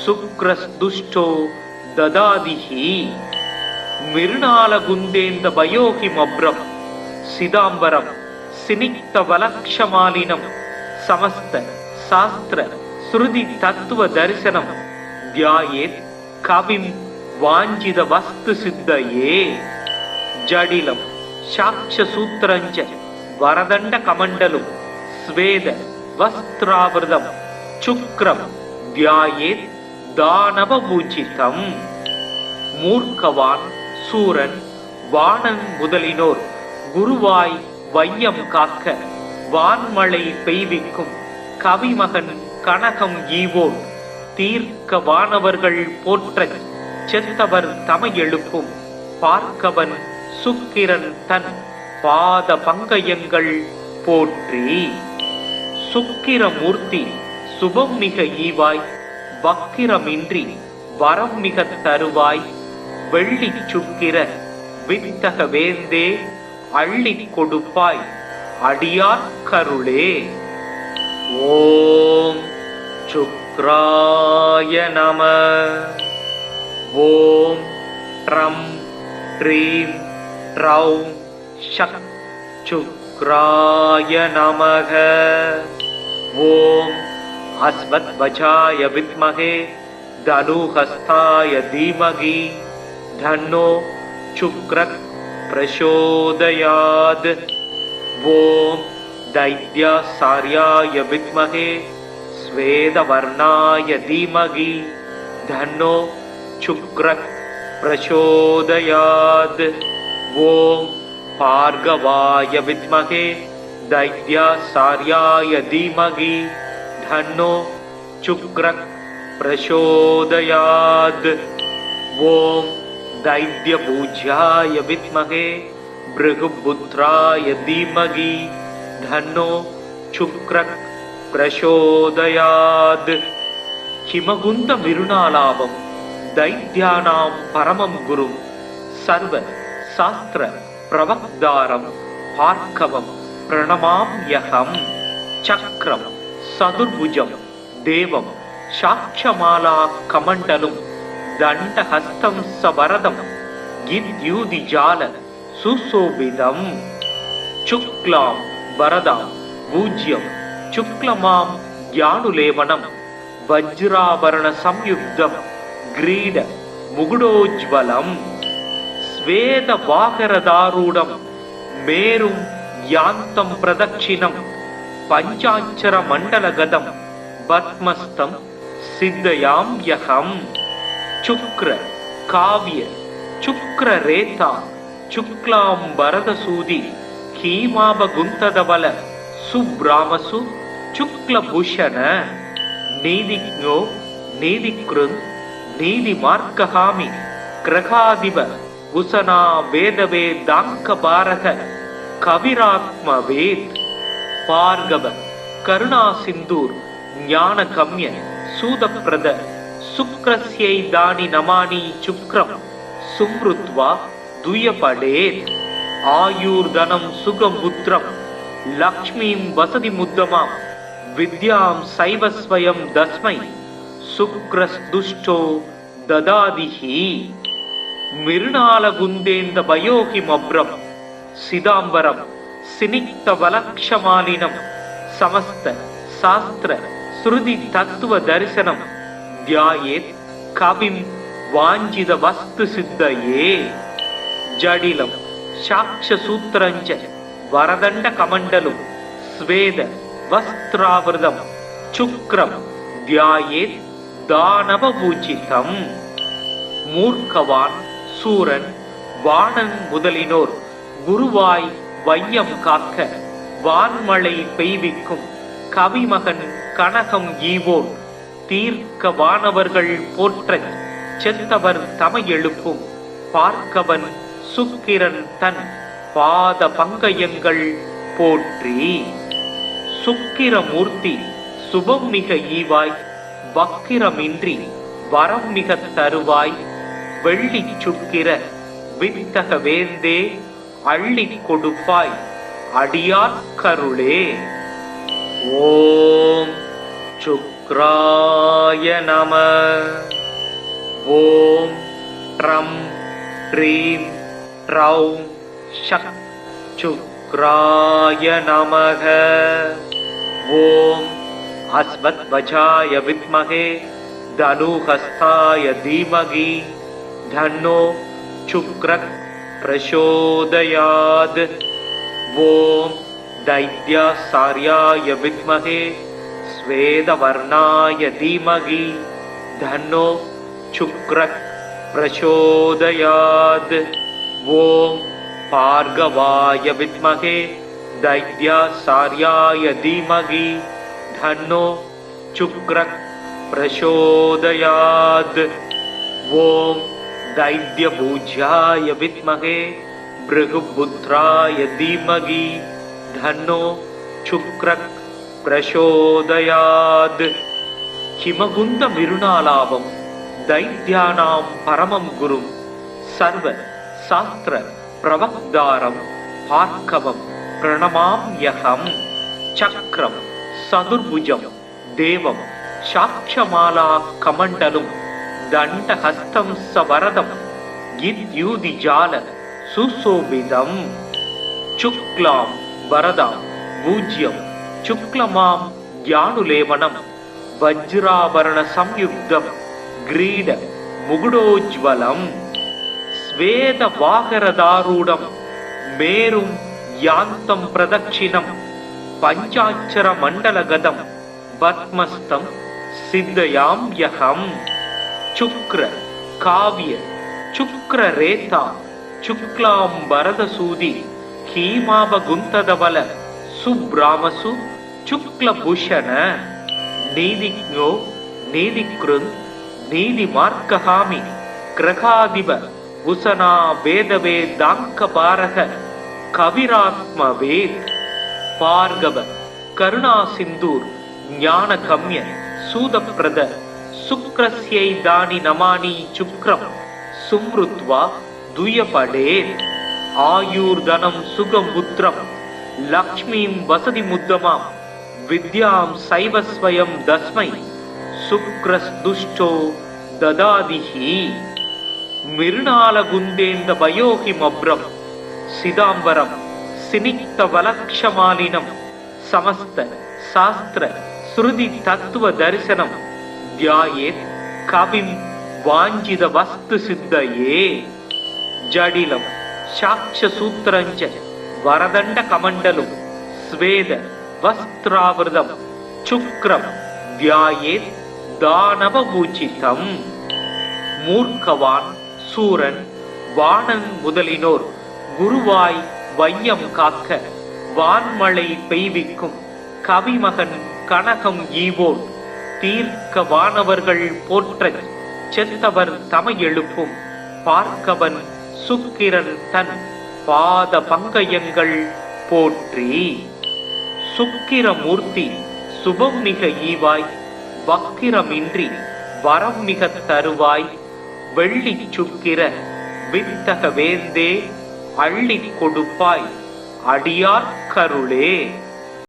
சுக்ரஸ்துஷ்டோ ததாதிஹி மிருணாலகுந்தேந்த பயோகிமப்ரம் சிதாம்பரம் சினிக்த வலக்ஷமாலினம் சமஸ்த சாஸ்திர ஸ்ருதி தத்துவ தரிசனம் தியாயேத் கவிம் வாஞ்சித வஸ்து சித்தயே ஜடிலம் சாட்ச சூத்திரஞ்ச வரதண்ட கமண்டலும் ஸ்வேத வஸ்திராவிரதம் சுக்ரம் தியாயேத் தானவ பூஜிதம் மூர்க்கவான் சூரன் வாணன் முதலினோர் குருவாய் வையம் காக்க வான்மழை பெய்விக்கும் கவிமகன் கனகம் ஈவோன் தீர்க்க வானவர்கள் போற்றச் செத்தவர் தமை எழுப்பும் பார்க்கவன் சுக்கிரன் தன் பாத பங்கயங்கள் போற்றி சுக்கிரமூர்த்தி சுபம் மிக ஈவாய் வக்கிரமின்றி வரம் மிக தருவாய் வெள்ளி சுக்கிர வித்தக வேந்தே அள்ளி கொடுப்பாய் அடியார் கருளே. ஓம் சுக்ராய நம. ஓம் ட்ரம் ட்ரீம் ட்ரௌம் ஷக் சுக்ராய நமக. ஓம் அஸ்வத்வஜாய வித்மகே தனுஹஸ்தாய தீமகி தன்னோ சுக்ரக் பிரசோதயாத். ஓம் தைத்யாசார்யாய வித்மகே ஸ்வேதவர்ணாய தீமகி தன்னோ சுக்ரக் பிரசோதயாத். ஓம் பார்கவாய வித்மகே தைத்யாசார்யாய தீமகி தன்னோ சுக்ரக் பிரசோதயாத். ஓம் தைத்யபூஜ்யாய வித்மகே பிருகுபுத்ராய தீமகி தன்னோ சுக்ரக் பிரசோதயாத். ஹிமகுந்த விருணாலாபம் தைத்யானாம் பரமம் குரும் சர்வ சாஸ்திர பிரவக்தாரம் பார்க்கவம் பிரணமாம்யகம். சக்ரம் சதுர்புஜம் தேவம் சாட்சமாலா கமண்டலும் தண்டஹஸ்தம் சவரதம் கித்யூதிஜால சுசோபிதம். சுக்லாம் வரதாம் பூஜ்யம் சுக்லமாம் ஞானுலேவனம் வஜ்ராபரண சம்யுக்தம் கிரீட முகுடோஜ்வலம். ஸ்வேத வாகரதாரூடம் மேரும் யாந்தம் பிரதட்சிணம் பஞ்சாட்சர மண்டலகதம் பத்மஸ்தம் சித்தயாம் யகம். சுக்ர காவிய சுக்ர ரேதா சுக்லாம் வரதசூதி ஹீமாபகுந்ததவல சுப்ராமசு சுக்லபூஷண. நீதிஜ்ஞோ நீதிக்ருந் நீதி மார்க்ககாமி கிரகாதிப உசனா வேதவே தாங்க பாரக கவிராத்ம வேத். பார்கவ கருணா சிந்தூர் ஞான கம்ய சூதப்பிரத சுக்ரஸ்யை தானி நமானி சுக்ரம் சும்ருத்வா துயபடேத். ஆயுர்தனம் சுகம் புத்திரம் லக்ஷ்மீம் வசதி முத்தமாம் வித்யாம் சைவஸ்வயம் தஸ்மை சுக்ரஸ்துஷ்டோ ததாதிஹி. மிருணாலகுந்தேந்த பயோகிமப்ரம் சிதாம்பரம் சினிக்த வலக்ஷமாலினம் சமஸ்த சாஸ்திர ஸ்ருதி தத்துவ தரிசனம் தியாயேத் கவிம் வாஞ்சித வஸ்து சித்தயே. ஜடிலம் சாட்ச சூத்திரஞ்ச வரதண்ட கமண்டலும் ஸ்வேத வஸ்திராவிரதம் சுக்ரம் தியாயேத் தானவ பூஜிதம். மூர்க்கவான் சூரன் வாணன் முதலினோர் குருவாய் வையம் காக்க வான்மழை பெய்விக்கும் கவிமகன் கனகம் ஈவோன் தீர்க்க வானவர்கள் போற்றச் செத்தவர் தமை எழுப்பும் பார்க்கவன் சுக்கிரன் தன் பாத பங்கயங்கள் போற்றி. சுக்கிரமூர்த்தி சுபம் மிக ஈவாய் வக்கிரமின்றி வரம் மிக தருவாய் வெள்ளி சுக்கிர வித்தக வேந்தே அள்ளி கொடுப்பாய் அடியார் கருளே. ஓம் சுக் சுக்ராய நம. ஓம் ட்ரம் ட்ரீம் ட்ரௌம் ஷக் சுக்ராய நமக. ஓம் அஸ்வத்வஜாய வித்மகே தனுஹஸ்தாய தீமகி தன்னோ சுக்ரக் பிரசோதயாத். ஓம் தைத்யாசார்யாய வித்மகே ஸ்வேதவர்ணாய தீமகி தன்னோ சுக்ரக் பிரசோதயாத். ஓம் பார்கவாய வித்மகே தைத்யாசார்யாய தீமகி தன்னோ சுக்ரக் பிரசோதயாத். ஓம் தைத்யபூஜ்யாய வித்மகே பிருகுபுத்ராய தீமகி தன்னோ சுக்ரக் பிரசோதயாத். ஹிமகுந்த மிருணாலாபம் தைத்யானாம் பரமம் குரும் சர்வ சாஸ்திர பிரவக்தாரம் பார்க்கவம் பிரணமாம்யகம். சக்ரம் சதுர்புஜம் தேவம் சாட்சமாலா கமண்டலும் தண்டஹஸ்தம் சவரதம் இத்யூதிஜால சுசோபிதம். சுக்லாம் வரதாம் பூஜ்யம் சுக்லமாம் ஞானுலேவனம் வஜ்ராபரண சம்யுக்தம் கிரீட முகுடோஜ்வலம். ஸ்வேத வாகரதாரூடம் மேரும் யாந்தம் பிரதட்சிணம் பஞ்சாட்சர மண்டலகதம் பத்மஸ்தம் சித்தயாம்யகம். சுக்ர காவிய சுக்ர ரேதா சுக்லாம் பரதசூதி ஹீமாபகுந்ததவல சுப்ராமசு சுக்லபூஷண. நீதிக்ஞோ நீதிக்ருந் நீதிமார்க்கஹாமி கிரகாதிப உசனா வேதவேதாங்க பாரக கவிராத்மவேத். பார்கவ கருணா சிந்தூர் ஞானகம்ய சூதப்பிரத சுக்ரஸ்யை தானி நமானி சுக்ரம் சும்ருத்வா துயபடேத். ஆயுர்தனம் சுகம் புத்திரம் லக்ஷ்மீம் வசதி முத்தமாம் வித்யாம் சைவஸ்வயம் தஸ்மை சுக்ரஸ்துஷ்டோ ததாதிஹி. மிருணாலகுந்தேந்த பயோஹிமப்ரம் சிதாம்பரம் சினிக்த வலக்ஷமாலினம் சமஸ்த சாஸ்திர ஸ்ருதி தத்துவ தரிசனம் தியாயேத் கவிம் வாஞ்சித வஸ்து சித்தயே. ஜடிலம் சாட்சசூத்திரஞ்ச வரதண்ட கமண்டலும் ஸ்வேத வஸ்திராவிரதம் சுக்ரம் தியாயேத் தானவபூஜிதம். மூர்க்கவான் சூரன் வாணன் முதலினோர் குருவாய் வையம் காக்க வான்மழை பெய்விக்கும் கவிமகன் கனகம் ஈவோன் தீர்க்க வானவர்கள் போற்றச் செத்தவர் தமை எழுப்பும் பார்க்கவன் சுக்கிரன் தன் பாத பங்கயங்கள் போற்றி. சுக்கிரமூர்த்தி சுபம் மிக ஈவாய் வக்கிரமின்றி வரம் மிக தருவாய் வெள்ளி சுக்கிர வித்தக வேந்தே அள்ளி கொடுப்பாய் அடியார் கருளே.